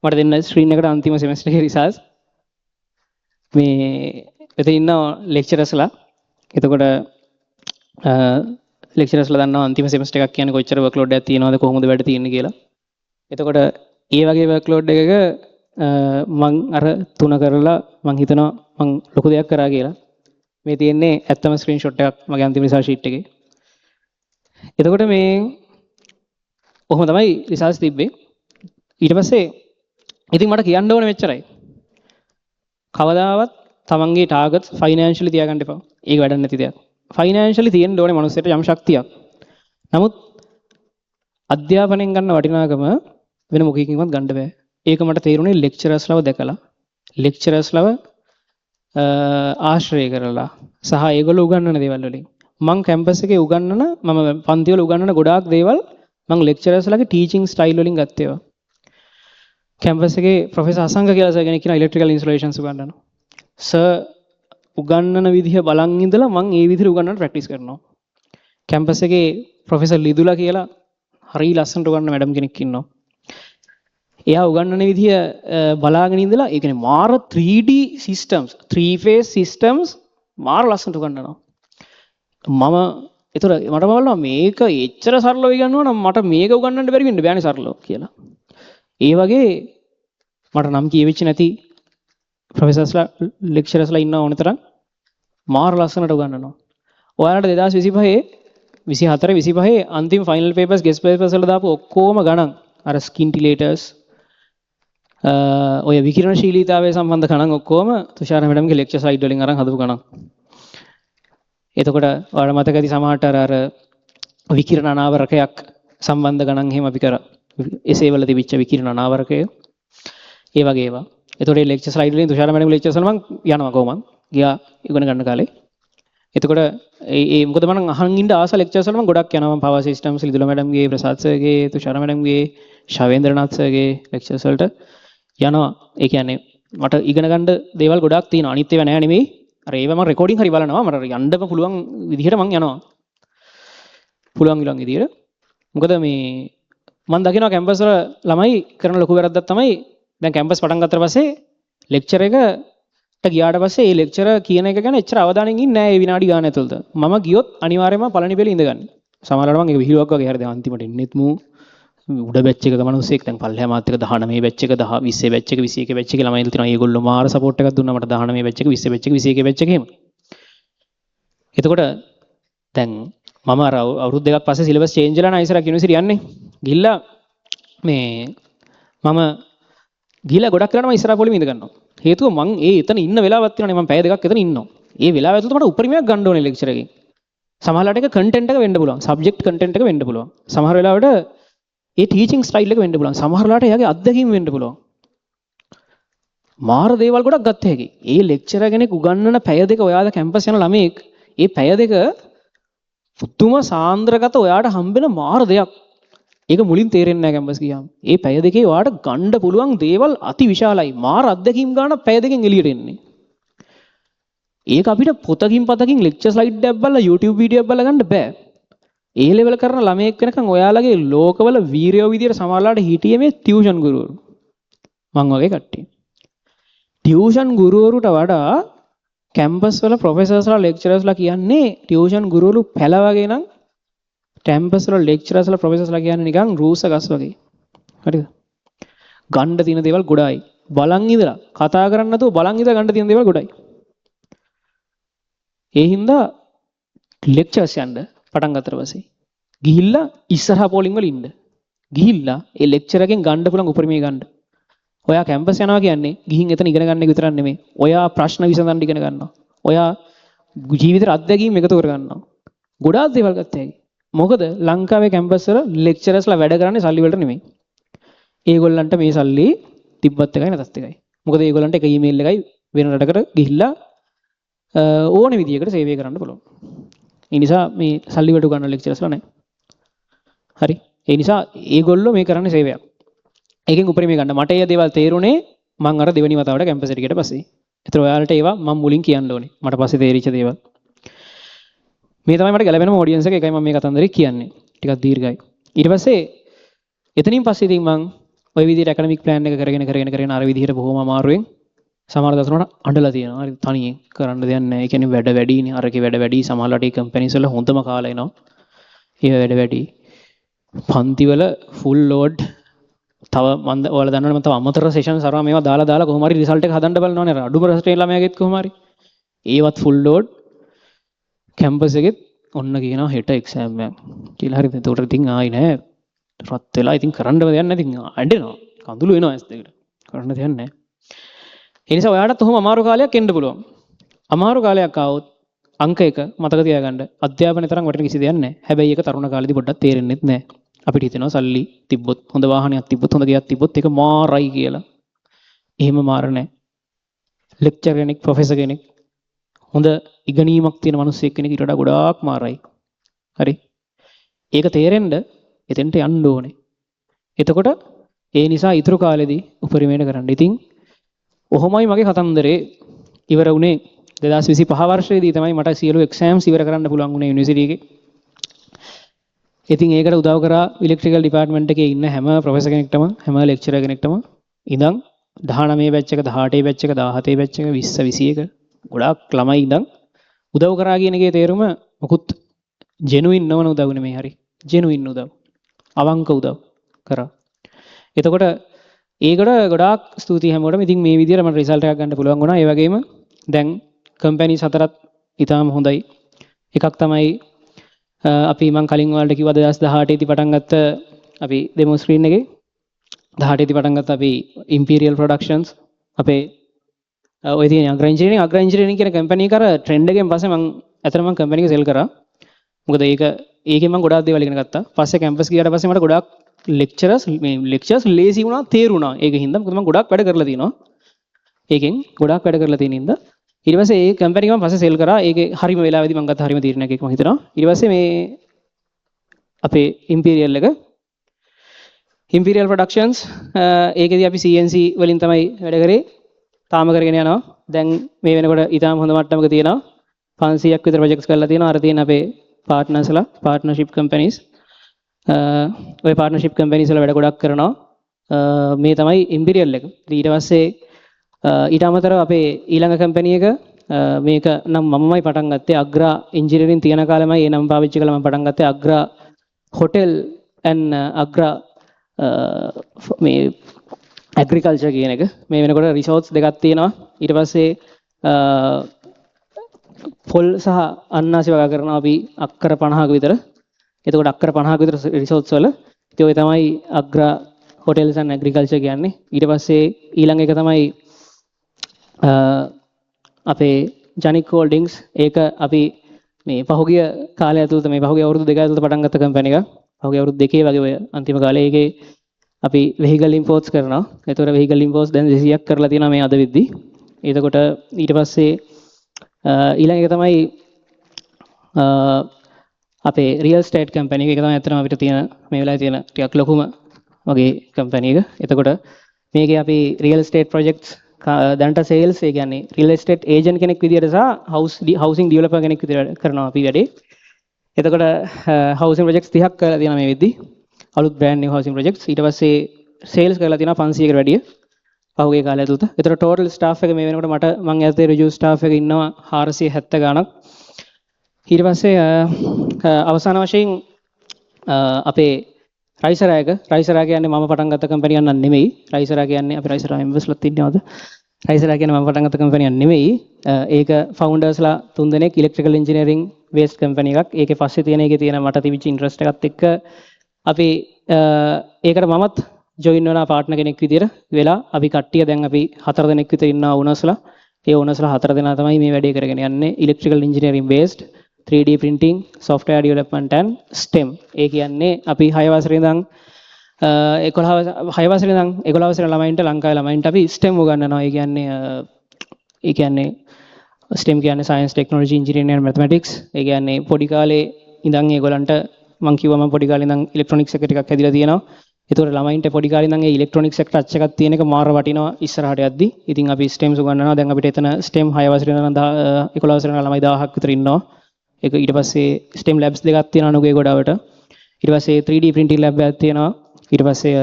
මට දෙන්න ස්ක්‍රීන් එකට අන්තිම සෙමෙස්ටර් එකේ රිසල්ට්ස්. මේ මෙතන ඉන්නවා ලෙක්චරර්ස්ලා. එතකොට ලෙක්චරර්ස්ලා දන්නවා අන්තිම සෙමෙස්ටර් එකක් කියන්නේ කොච්චර වර්ක්ලෝඩ් එකක් තියෙනවද කොහොමද වැඩ තියෙන්නේ කියලා. එතකොට ඒ වගේ වර්ක්ලෝඩ් එකක මං අර 3 කරලා මං හිතනවා මං ලොකු දෙයක් කරා කියලා. මේ තියෙන්නේ ඇත්තම ස්ක්‍රීන්ෂොට් එකක් මගේ අන්තිම රිසල්ට් ෂීට් එකේ. එතකොට මේ කොහොම තමයි රිසල්ට්ස් තිබ්බේ. ඊට පස්සේ ඉතින් මට කියන්න ඕනේ මෙච්චරයි. කවදාවත් තමන්ගේ ටාගට්ස් ෆයිනෑන්ෂියලි තියාගන්න එපා. ඒක වැඩක් නැති දෙයක්. ෆයිනෑන්ෂියලි තියෙන්න ඕනේ මනුස්සයට යම් ශක්තියක්. නමුත් අධ්‍යාපනයෙන් ගන්න වටිනාකම වෙන මොකකින්වත් ගන්න බෑ. ඒක මට තේරුණේ ලෙක්චරර්ස්ලව දැකලා ලෙක්චරර්ස්ලව ආශ්‍රය කරලා සහ ඒගොල්ලෝ උගන්වන දේවල් වලින් මම කැම්පස් එකේ උගන්වන මම පන්ති වල උගන්වන ගොඩාක් දේවල් මම ලෙක්චරර්ස්ලාගේ ටීචින් ස්ටයිල් වලින් ගත්තේවා. කැම්පස් එකේ ප්‍රොෆෙසර් අසංක කියලා සර් කෙනෙක් ඉන්නවා ඉලෙක්ට්‍රිකල් ඉන්ස්ටලේෂන්ස් උගන්වනවා. සර් උගන්වන විදිහ බලන් ඉඳලා මම ඒ විදිහට උගන්වන්න ප්‍රැක්ටිස් කරනවා. කැම්පස් එකේ ප්‍රොෆෙසර් ලිදුලා කියලා හරි ලස්සනට උගන්වන මැඩම් කෙනෙක් ඉන්නවා. එයා උගන්වන විදිහ බලාගෙන ඉඳලා ඒ කියන්නේ මාර 3D systems 3 phase systems මාර ලස්සනට උගන්වනවා. මම ඒතර මට බලනවා මේක එච්චර සරලව ඉගෙනනවා නම් මට මේක උගන්වන්න බැරි වෙන්න බෑනේ සරලව කියලා. ඒ වගේ මට නම් කියෙවිච්ච නැති ප්‍රොෆෙසර්ස්ලා ලෙක්චරර්ස්ලා ඉන්න ඕන තරම් මාර ලස්සනට උගන්වනවා. ඔයාලට 2025 24 25 අන්තිම ෆයිනල් පේපර්ස් ගෙස්ට් පේපර්ස් වල දාපු ඔක්කොම ගණන් අර ස්කින්ටිලේටර්ස් ඔය විකිරණශීලීතාවය සම්බන්ධ ගණන් ඔක්කොම තුෂාර මැඩම්ගේ ලෙක්චර් ස්ලයිඩ් වලින් අරන් හදපු ගණන්. එතකොට ඔයාලට මතක ඇති සමහරට අර විකිරණ අනාවරකයක් සම්බන්ධ ගණන් එහෙම අපි කරා. එසේ වල තිබිච්ච විකිරණ අනාවරකය ඒ වගේ ඒවා. එතකොට මේ ලෙක්චර් ස්ලයිඩ් වලින් තුෂාර මැඩම්ගේ ලෙක්චර්ස් වල මම යනවා කොහොමද? ගියා ඉගෙන ගන්න කාලේ. එතකොට ඒ මොකද මම අහන් ඉන්න ආස ලෙක්චර්ස් වල මම ගොඩක් යනවා. මම පවර් සිස්ටම්ස් ලිදුලා මැඩම්ගේ ප්‍රසාද් සර්ගේ තුෂාර මැඩම්ගේ ශවේන්ද්‍රනාත් සර්ගේ ලෙක්චර්ස් වලට යනවා. ඒ කියන්නේ මට ඉගෙන ගන්න දේවල් ගොඩක් තියෙනවා. අනිත් ඒවා නෑ නෙමෙයි. අර ඒවා මම රෙකෝඩින් හරි බලනවා. මට යන්නම පුළුවන් විදිහට මම යනවා. පුළුවන් විදිහට. මොකද මේ මම දකිනවා කැම්පස් වල ළමයි කරන ලොකු වැරද්දක් තමයි දැන් කැම්පස් පටන් ගත්තට පස්සේ ලෙක්චර් එකට ගියාට පස්සේ ඒ ලෙක්චර් කියන එක ගැන එච්චර අවධානයෙන් ඉන්නේ නැහැ ඒ විනාඩි ගාන ඇතුළත. මම ගියොත් අනිවාර්යයෙන්ම පළවෙනි පෙළේ ඉඳගන්නේ. සමහරවිට මම ඒක විහිළුවක් වගේ හරි දැන් අන්තිමට එන්නෙත් මූ උඩ බැච් එකක මිනිස්සෙක් දැන් පල්ලෙහා මාත් එක 19 බැච් එක 10 20 බැච් එක 21 බැච් එකේ ළමයිලා තියෙනවා. ඒගොල්ලෝ මාර සපෝට් එකක් දුන්නා මට 19 බැච් එක 20 බැච් එක 21 බැච් එක එහෙම. එතකොට දැන් මම අර අවුරුදු දෙකක් පස්සේ සිලබස් චේන්ජ් වෙලා නයිසරක් යුනිවර්සිටි යන්නේ. ගිහිල්ලා මේ මම ගිහිල්ලා ගොඩක් වෙලාවට මම ඉස්සරහ පොලිමේ ඉඳ ගන්නවා. හේතුව මං එතන ඉන්න වෙලාවක් තියෙනවානේ මම පැය දෙකක් එතන ඉන්නවා. ඒ වෙලාව ඇතුළත මට උපරිමයක් ගන්න ඕනේ ලෙක්චර් එකෙන්. සමහරවිට ඒක කන්ටෙන්ට් එක වෙන්න පුළුවන්. සබ්ජෙක්ට් කන්ටෙන්ට් එක වෙන්න පුළුවන්. සමහර වෙලාවට ඒ ටීචින් ස්ටයිල් එක වෙන්න පුළුවන්. සමහර වෙලාවට එයාගේ අත්දැකීම් වෙන්න පුළුවන්. මාර දේවල් ගොඩක් ගත්ත හැකි. ඒ ලෙක්චරර් කෙනෙක් උගන්වන පැය දෙක ඔයාලා කැම්පස් යන ළමෙක් ඒ පැය දෙක පුදුම සාන්ද්‍රගත ඔයාට හම්බෙන මාර දෙයක්. ඒක මුලින් තේරෙන්නේ නැහැ කැම්පස් ගියාම. ඒ පැය දෙකේ ඔයාට ගන්න පුළුවන් දේවල් අති විශාලයි. මාර අත්දැකීම් ගන්න පැය දෙකෙන් එළියට එන්නේ. ඒක අපිට පොතකින් පතකින් ලෙක්චර් ස්ලයිඩ් එකක් බලලා YouTube වීඩියෝ එකක් බලලා ගන්න බෑ. ඒ ලෙවල් කරන ළමයෙක් වෙනකන් ඔයාලගේ ලෝකවල වීරයෝ විදියට සමහරලාට හිටියේ මේ ටියුෂන් ගුරුවරු. මං වගේ කට්ටිය. ටියුෂන් ගුරුවරුට වඩා කැම්පස් වල ප්‍රොෆෙසර්ස්ලා ලෙක්චරර්ස්ලා කියන්නේ ටියුෂන් ගුරුවරු පැල වගේ නම් කැම්පස් වල ලෙක්චරර්ස්ලා ප්‍රොෆෙසර්ස්ලා කියන්නේ නිකන් රූස ගස් වගේ. හරිද? ගන්න තියෙන දේවල් ගොඩයි. බලන් ඉඳලා කතා කරන්නේ නැතුව බලන් ඉඳලා ගන්න තියෙන දේවල් ගොඩයි. ඒ හින්දා ලෙක්චර්ස් යන්න පටන් ගත්තට පස්සේ ගිහිල්ලා ඉස්සරහා පොලිං වල ඉන්න. ගිහිල්ලා ඒ ලෙක්චර් එකෙන් ගන්න පුළුවන් උපරිමය ගන්න. ඔයා කැම්පස් යනවා කියන්නේ ගිහින් එතන ඉගෙන ගන්න එක විතරක් නෙමෙයි. ඔයා ප්‍රශ්න විසඳන්න ඉගෙන ගන්නවා. ඔයා ජීවිතේ අත්දැකීම් එකතු කර ගන්නවා. ගොඩාක් දේවල් ගත්ත හැකි. මොකද ලංකාවේ කැම්පස් වල ලෙක්චරර්ස්ලා වැඩ කරන්නේ සල්ලි වලට නෙමෙයි. ඒගොල්ලන්ට මේ සල්ලි තිබ්බත් එකයි නැතත් එකයි. මොකද ඒගොල්ලන්ට එක ඊමේල් එකයි වෙන රටකට ගිහිල්ලා ඕන විදියකට සේවය කරන්න පුළුවන්. ඒ නිසා මේ සල්ලි වලට ගන්න ලෙක්චරර්ස්ලා නැහැ. හරි. ඒ නිසා ඒගොල්ලෝ මේ කරන්නේ සේවයක්. ඒකෙන් උපරිමය ගන්න. මට ඒ දේවල් තේරුනේ මං අර දෙවෙනි වතාවට කැම්පස් එකට ගියට පස්සේ. ඒතර ඔයාලට ඒවා මම මුලින් කියන්න ඕනේ. මට පස්සේ තේරිච්ච දේවල්. මේ තමයි මට ගැලපෙනම ඔඩියන්ස් එක. ඒකයි මම මේ කතන්දරේ කියන්නේ. ටිකක් දීර්ඝයි. ඊට පස්සේ එතනින් පස්සේ ඉතින් මම ওই විදිහට ඇකඩමික් ප්ලෑන් එක කරගෙන අර විදිහට බොහොම අමාරුවෙන් සමහර දවස්වල අඬලා තියෙනවා. හරි තනියෙන් කරන්න දෙයක් නැහැ. ඒ කියන්නේ වැඩ වැඩිනේ. අරකේ වැඩ වැඩි. සමහරවිට ඒ කම්පැනිස් වල හොඳම කාලා එනවා. ඒ වැඩ වැඩි. පන්තිවල ෆුල් ලෝඩ් තව මම ඔයාලා දන්නවනේ මම තව අමතර සෙෂන් සරවා මේවා දාලා කොහොම හරි රිසල්ට් එක හදන්න බලනවනේ. අර අඩුම රස්ටේ ළමයාගෙත් කොහොම හරි. ඒවත් ෆුල් ලෝඩ් කැම්පස් එකෙත් ඔන්න කියනවා හෙට එක්සෑම් එකක් කියලා. හරිද? ඒකට ඉතින් ආයි නෑ. රත් වෙලා ඉතින් කරන්න දෙයක් නැහැ. ඉතින් ඇඬෙනවා. කඳුළු වෙනවා ඇස් දෙකට. කරන්න දෙයක් නැහැ. ඒ නිසා ඔයාලටත් ඔහොම අමාරු කාලයක් එන්න පුළුවන්. අමාරු කාලයක් ආවොත් අංක 1 මතක තියාගන්න. අධ්‍යාපනය තරම් වටින කිසි දෙයක් නැහැ. හැබැයි ඒක තරුණ කාලේදී පොඩ්ඩක් තේරෙන්නේ නැහැ. අපිට හිතෙනවා සල්ලි තිබ්බොත් හොඳ වාහනයක් තිබ්බොත් හොඳ ගයක් තිබ්බොත් ඒක මාරයි කියලා. එහෙම මාර නැහැ. ලෙක්චර් කෙනෙක්, ප්‍රොෆෙසර් කෙනෙක්, හොඳ ඉගෙනීමක් තියෙන මිනිස්සෙක් කෙනෙක් ඊට වඩා ගොඩාක් මාරයි. හරි. ඒක තේරෙන්න එතෙන්ට යන්න ඕනේ. එතකොට ඒ නිසා ඊතුරු කාලෙදී උපරිමයට කරන්න. ඉතින් ඔහොමයි මගේ කතන්දරේ ඉවර වුණේ. 2025 වර්ෂයේදී තමයි මට සියලු එක්සෑම්ස් ඉවර කරන්න පුළුවන් වුණේ යුනිවර්සිටි එකේ. ඉතින් ඒකට උදව් කරා ඉලෙක්ට්‍රිකල් ඩිපාර්ට්මන්ට් එකේ ඉන්න හැම ප්‍රොෆෙසර් කෙනෙක්ටම හැම ලෙක්චරර් කෙනෙක්ටම ඉඳන් 19 බැච් එක 18 බැච් එක 17 බැච් එක 20 21 ගොඩාක් ළමයි ඉඳන් උදව් කරා කියන එකේ තේරුම මොකුත් ජෙනුයින් නොවන උදව් නෙමෙයි. හරි ජෙනුයින් උදව් අවංක උදව් කරා. එතකොට ඒකට ගොඩාක් ස්තුතියි හැමෝටම. ඉතින් මේ විදිහට මට රිසල්ට් එකක් ගන්න පුළුවන් වුණා. ඒ වගේම දැන් කම්පැනිස් හතරක් ඉතාම හොඳයි. එකක් තමයි අපි මම කලින් ඔයාලට කිව්වා 2018 දී පටන් ගත්ත අපි ඩෙමෝ ස්ක්‍රීන් එකේ 18 දී පටන් ගත්ත අපි ඉම්පීරියල් ප්‍රොඩක්ෂන්ස් අපේ ඔය තියෙන අග්‍ර ඉන්ජිනියරින් කියන කම්පැනි එක අර ට්‍රෙන්ඩ් එකෙන් පස්සේ මම ඇත්තටම මම කම්පැනි එක සෙල් කරා. මොකද ඒකෙන් මම ගොඩාක් දේවල් ඉගෙන ගත්තා. පස්සේ කැම්පස් ගියාට පස්සේ මට ගොඩාක් ලෙක්චර්ස් ලේසි වුණා, තේරුණා. ඒකෙන් හින්දා මොකද මම ගොඩාක් වැඩ කරලා තිනවා. ඒකෙන් ගොඩාක් වැඩ කරලා තියෙන හින්දා ඊට පස්සේ ඒ කම්පැනි එක මම පස්සේ සෙල් කරා. ඒකේ හරිම වෙලාවෙදී මම ගත්ත හරිම තීරණයක් ඒක මම හිතනවා. ඊට පස්සේ මේ අපේ ඉම්පීරියල් එක ඉම්පීරියල් ප්‍රොඩක්ෂන්ස් ඒකේදී අපි CNC වලින් තමයි වැඩ කරේ. තාම කරගෙන යනවා. දැන් මේ වෙනකොට ඊටාම හොඳ මට්ටමක තියෙනවා. 500ක් විතර ප්‍රොජෙක්ට්ස් කරලා තියෙනවා. අර තියෙන අපේ පාර්ට්නර්ස්ලා පාර්ට්නර්ෂිප් කම්පැනිස් ඔය පාර්ට්නර්ෂිප් කම්පැනිස් වල වැඩ ගොඩක් කරනවා. මේ තමයි ඉම්පීරියල් එක. ඊට පස්සේ ඊට අමතරව අපේ ඊළඟ කම්පැනි එක මේක නම් මමමයි පටන් ගත්තේ. අග්‍රා ඉන්ජිනියරින් තියෙන කාලෙමයි ඒ නම පාවිච්චි කළා මම පටන් ගත්තේ. අග්‍රා හොටෙල් ඇන්ඩ් අග්‍රා මේ ඇග්‍රිකල්චර් කියන එක. මේ වෙනකොට රිසෝර්ට්ස් දෙකක් තියෙනවා. ඊට පස්සේ පොල් සහ අන්නාසි වගා කරනවා අපි අක්කර 50ක විතර. එතකොට අක්කර 50ක විතර රිසෝර්ට්ස් වල ඉතින් ඔය තමයි අග්‍රා හොටෙල්ස් ඇන්ඩ් ඇග්‍රිකල්චර් කියන්නේ. ඊට පස්සේ ඊළඟ එක තමයි අපේ ජනික් හෝල්ඩින්ග්ස්. ඒක අපි මේ පහුගිය කාලය ඇතුළත මේ පහුගිය අවුරුදු දෙක ඇතුළත පටන් ගත්ත කම්පැනි එකක්. පහුගිය අවුරුදු දෙකේ වගේ ඔය අන්තිම කාලේ ඒකේ අපි වෙහිකල් ඉම්පෝර්ට්ස් කරනවා. ඒතකොට වෙහිකල් ඉම්පෝර්ට්ස් දැන් 200ක් කරලා තියෙනවා මේ අද වෙද්දි. එතකොට ඊට පස්සේ ඊළඟ එක තමයි අපේ රියල් ස්ටේට් කම්පැනි එක. ඒක තමයි අත්‍තරම අපිට තියෙන මේ වෙලාවේ තියෙන ටිකක් ලොකුම වගේ කම්පැනි එක. එතකොට මේකේ අපි රියල් ස්ටේට් ප්‍රොජෙක්ට්ස් දැනට සේල්ස් ඒ කියන්නේ රියල් එස්ටේට් ඒජන්ට් කෙනෙක් විදියට සහ හවුසින් ඩෙවලොපර් කෙනෙක් විදියට කරනවා අපි වැඩේ. එතකොට හවුසින් ප්‍රොජෙක්ට්ස් 30ක් කරලා තියෙනවා මේ වෙද්දි. අලුත් බ්‍රෑන්ඩ් නිව් හවුසින් ප්‍රොජෙක්ට්ස්. ඊට පස්සේ සේල්ස් කරලා තියෙනවා 500කට වැඩිය පහුගිය කාලය ඇතුළත. එතකොට ටෝටල් ස්ටාෆ් එක මේ වෙනකොට මට මම ඇත්තේ රිජු ස්ටාෆ් එක ඉන්නවා 470 ගාණක්. ඊට පස්සේ අවසාන වශයෙන් අපේ රයිසරා කියන්නේ මම පටන් ගත්ත කම්පැනියක් නන් නෙමෙයි. රයිසරා කියන්නේ අපි රයිසරා මෙම්බර්ස්ලාත් ඉන්නවද? රයිසරා කියන්නේ මම පටන් ගත්ත කම්පැනියක් නෙමෙයි. ඒක ෆවුන්ඩර්ස්ලා 3 දෙනෙක් ඉලෙක්ට්‍රිකල් ඉන්ජිනියරින් බේස්ඩ් කම්පැනි එකක්. ඒකේ පස්සේ තියෙන එකේ තියෙන මට තිබිච්ච ඉන්ට්‍රස්ට් එකත් එක්ක අපි ඒකට මමත් ජොයින් වෙලා පාර්ට්නර් කෙනෙක් විදියට වෙලා අපි කට්ටිය දැන් අපි 4 දෙනෙක් විතර ඉන්නවා ඕනර්ස්ලා. ඒ ඕනර්ස්ලා 4 දෙනා තමයි මේ වැඩේ කරගෙන යන්නේ. Electrical engineering based 3D printing, software development and STEM. ඒ කියන්නේ අපි 6 වසරේ ඉඳන් 11 වසරේ ළමයින්ට ලංකාවේ ළමයින්ට අපි STEM උගන්වනවා. ඒ කියන්නේ STEM කියන්නේ science, technology, engineering and mathematics. ඒ කියන්නේ පොඩි කාලේ ඉඳන් ඒගොල්ලන්ට මම කිව්වා මම පොඩි කාලේ ඉඳන් ඉලෙක්ට්‍රොනික්ස් එක ටිකක් හැදිලා තියෙනවා. ඒතකොට ළමයින්ට පොඩි කාලේ ඉඳන් ඒ ඉලෙක්ට්‍රොනික්ස් එක්ක ටච් එකක් තියෙන එක මාර වටිනවා ඉස්සරහට යද්දි. ඉතින් අපි STEMs උගන්වනවා. දැන් අපිට එතන STEM 6 වසරේ ඉඳන් 11 වසරේ යන ළමයි 1000ක් විතර ඉන්නවා. ඒක ඊට පස්සේ STEM labs දෙකක් තියෙනවා නුගේ ගොඩවට. ඊට පස්සේ 3D printing lab එකක් තියෙනවා. ඊට පස්සේ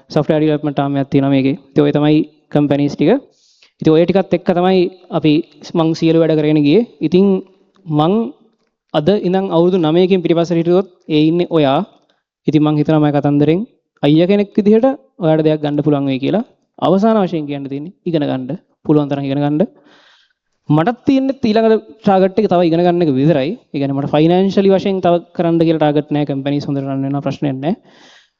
software development arm එකක් තියෙනවා මේකේ. ඉතින් ඔය තමයි companies ටික. ඉතින් ඔය ටිකත් එක්ක තමයි අපි මං සියලු වැඩ කරගෙන ගියේ. ඉතින් මං අද ඉඳන් අවුරුදු 9කින් පිටිපස්සට හිටියොත් ඒ ඉන්නේ ඔයා. ඉතින් මං හිතනවා මම කතන්දරෙන් අයියා කෙනෙක් විදිහට ඔයාලට දෙයක් ගන්න පුළුවන් වෙයි කියලා. අවසාන වශයෙන් කියන්න තියෙන්නේ ඉගෙන ගන්න. පුළුවන් තරම් ඉගෙන ගන්න. මටත් තියෙන්නේ ඊළඟ ටාගට් එක තව ඉගෙන ගන්න එක විතරයි. ඒ කියන්නේ මට ෆයිනෑන්ෂියලි වශයෙන් තව කරන්න කියලා ටාගට් නැහැ. කම්පැනිස් හොඳට රන් වෙනවා ප්‍රශ්නයක් නැහැ.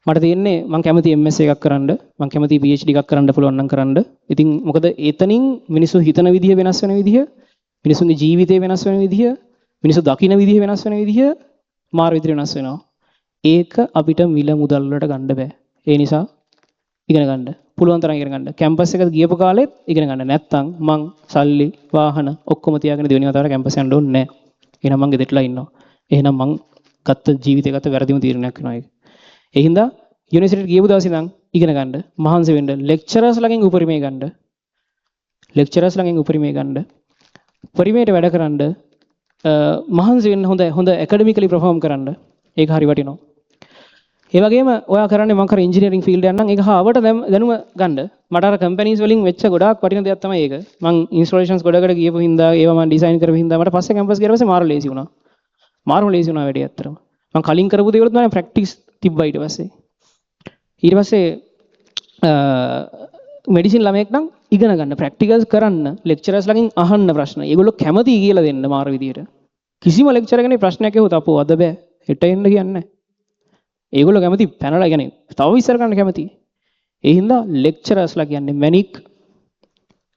මට තියෙන්නේ මම කැමති MS එකක් කරන්න. මම කැමති PhD එකක් කරන්න පුළුවන් නම් කරන්න. ඉතින් මොකද එතනින් මිනිස්සු හිතන විදිහ වෙනස් වෙන විදිහ, මිනිස්සුන්ගේ ජීවිතේ වෙනස් වෙන විදිහ, මිනිස්සු දකින විදිහ වෙනස් වෙන විදිහ මාර විදිහට වෙනස් වෙනවා. ඒක අපිට මිල මුදල් වලට ගන්න බෑ. ඒ නිසා ඉගෙන ගන්න. පුළුවන් තරම් ඉගෙන ගන්න. කැම්පස් එකට ගියපු කාලෙත් ඉගෙන ගන්න. නැත්තම් මං සල්ලි, වාහන ඔක්කොම තියාගෙන දෙවෙනි වතාවට කැම්පස් යන්න ඕනේ නැහැ. එහෙනම් මං ගෙදරටලා ඉන්නවා. එහෙනම් මං ගත්ත ජීවිතේ ගත්ත වැරදිම තීරණයක් වෙනවා ඒක. ඒ හින්දා යුනිවර්සිටියට ගියපු දවසේ ඉඳන් ඉගෙන ගන්න. මහන්සි වෙන්න. ලෙක්චරර්ස් ළඟින් උපරිමය ගන්න. ලෙක්චරර්ස් ළඟින් උපරිමය ගන්න. උපරිමයට වැඩ කරන්න මහන්සි වෙන්න හොඳ ඇකඩමිකලි පර්ෆෝම් කරන්න. ඒක හරි වටිනවා. ඒ වගේම ඔයා කරන්නේ මම කර ඉංජිනේරින් ෆීල්ඩ් එකක් නම් ඒක හාවට දැනුම ගන්න. මට අර කම්පැනිස් වලින් වෙච්ච ගොඩාක් වටින දෙයක් තමයි ඒක. මම ඉන්ස්ටොලේෂන්ස් ගොඩකට ගියපු හින්දා ඒවා මම ඩිසයින් කරපු හින්දා මට පස්සේ කැම්පස් ගියට පස්සේ මාරු ලේසි වුණා. මාරුම ලේසි වුණා වැඩේ ඇත්තටම. මම කලින් කරපු දේවලුත් මම ප්‍රැක්ටිස් තිබ්බා ඊට පස්සේ. ඊට පස්සේ මෙඩිසින් ළමයෙක් නම් ඉගෙන ගන්න ප්‍රැක්ටිකල්ස් කරන්න ලෙක්චරර්ස් ළඟින් අහන්න ප්‍රශ්න. ඒගොල්ලෝ කැමති කියලා දෙන්න මාර විදියට. කිසිම ලෙක්චරර් කෙනෙක් ප්‍රශ්නයක් ඇහුවොත් අපෝ අද බෑ හෙට එන්න කියන්නේ. ඒගොල්ලෝ කැමති පැනලා කියන්නේ තව විස්තර කරන්න කැමති. ඒ හින්දා ලෙක්චරර්ස්ලා කියන්නේ මැනික්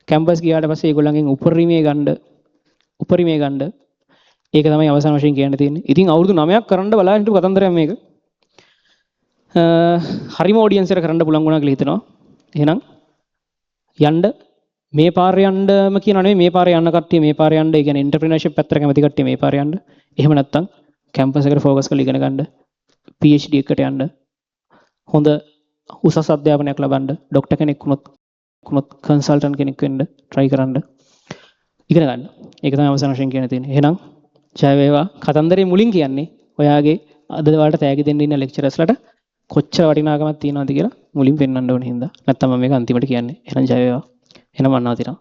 කැම්පස් ගියාට පස්සේ ඒගොල්ලන්ගෙන් උපරිමය ගන්න. ඒක තමයි අවසාන වශයෙන් කියන්න තියෙන්නේ. ඉතින් අවුරුදු 9ක් කරන්න බලාගෙන හිටපු කතන්දරයක් මේක. හරිම ඔඩියන්ස් එකට කරන්න පුළුවන් වුණා කියලා හිතනවා. එහෙනම් යන්න මේ පාරේ යන්නම කියනවා නෙවෙයි මේ පාරේ යන්න කට්ටිය මේ පාරේ යන්න. ඒ කියන්නේ එන්ටර්ප්‍රිනර්ෂිප් පැත්තට කැමති කට්ටිය මේ පාරේ යන්න. එහෙම නැත්නම් කැම්පස් එකට ફોකස් කරලා ඉගෙන ගන්න. PhD එකට යන්න. හොඳ උසස් අධ්‍යාපනයක් ලබන්න. ડોක්ටර් කෙනෙක් වුණොත් කන්සල්ටන්ට් කෙනෙක් වෙන්න try කරන්න. ඉගෙන ගන්න. ඒක තමයි අවසාන වශයෙන් කියන්න තියෙන්නේ. එහෙනම් ජය වේවා. කතන්දරේ මුලින් කියන්නේ ඔයාගේ අද වලට තෑගි දෙන්න ඉන්න ලෙක්චරර්ස්ලාට කොච්චර වටිනාකමක් තියෙනවද කියලා මුලින් පෙන්වන්න ඕනේ හින්දා. නැත්තම් මම මේක අන්තිමට කියන්නේ. එහෙනම් ජය වේවා. එහෙනම් මම නවතිනවා.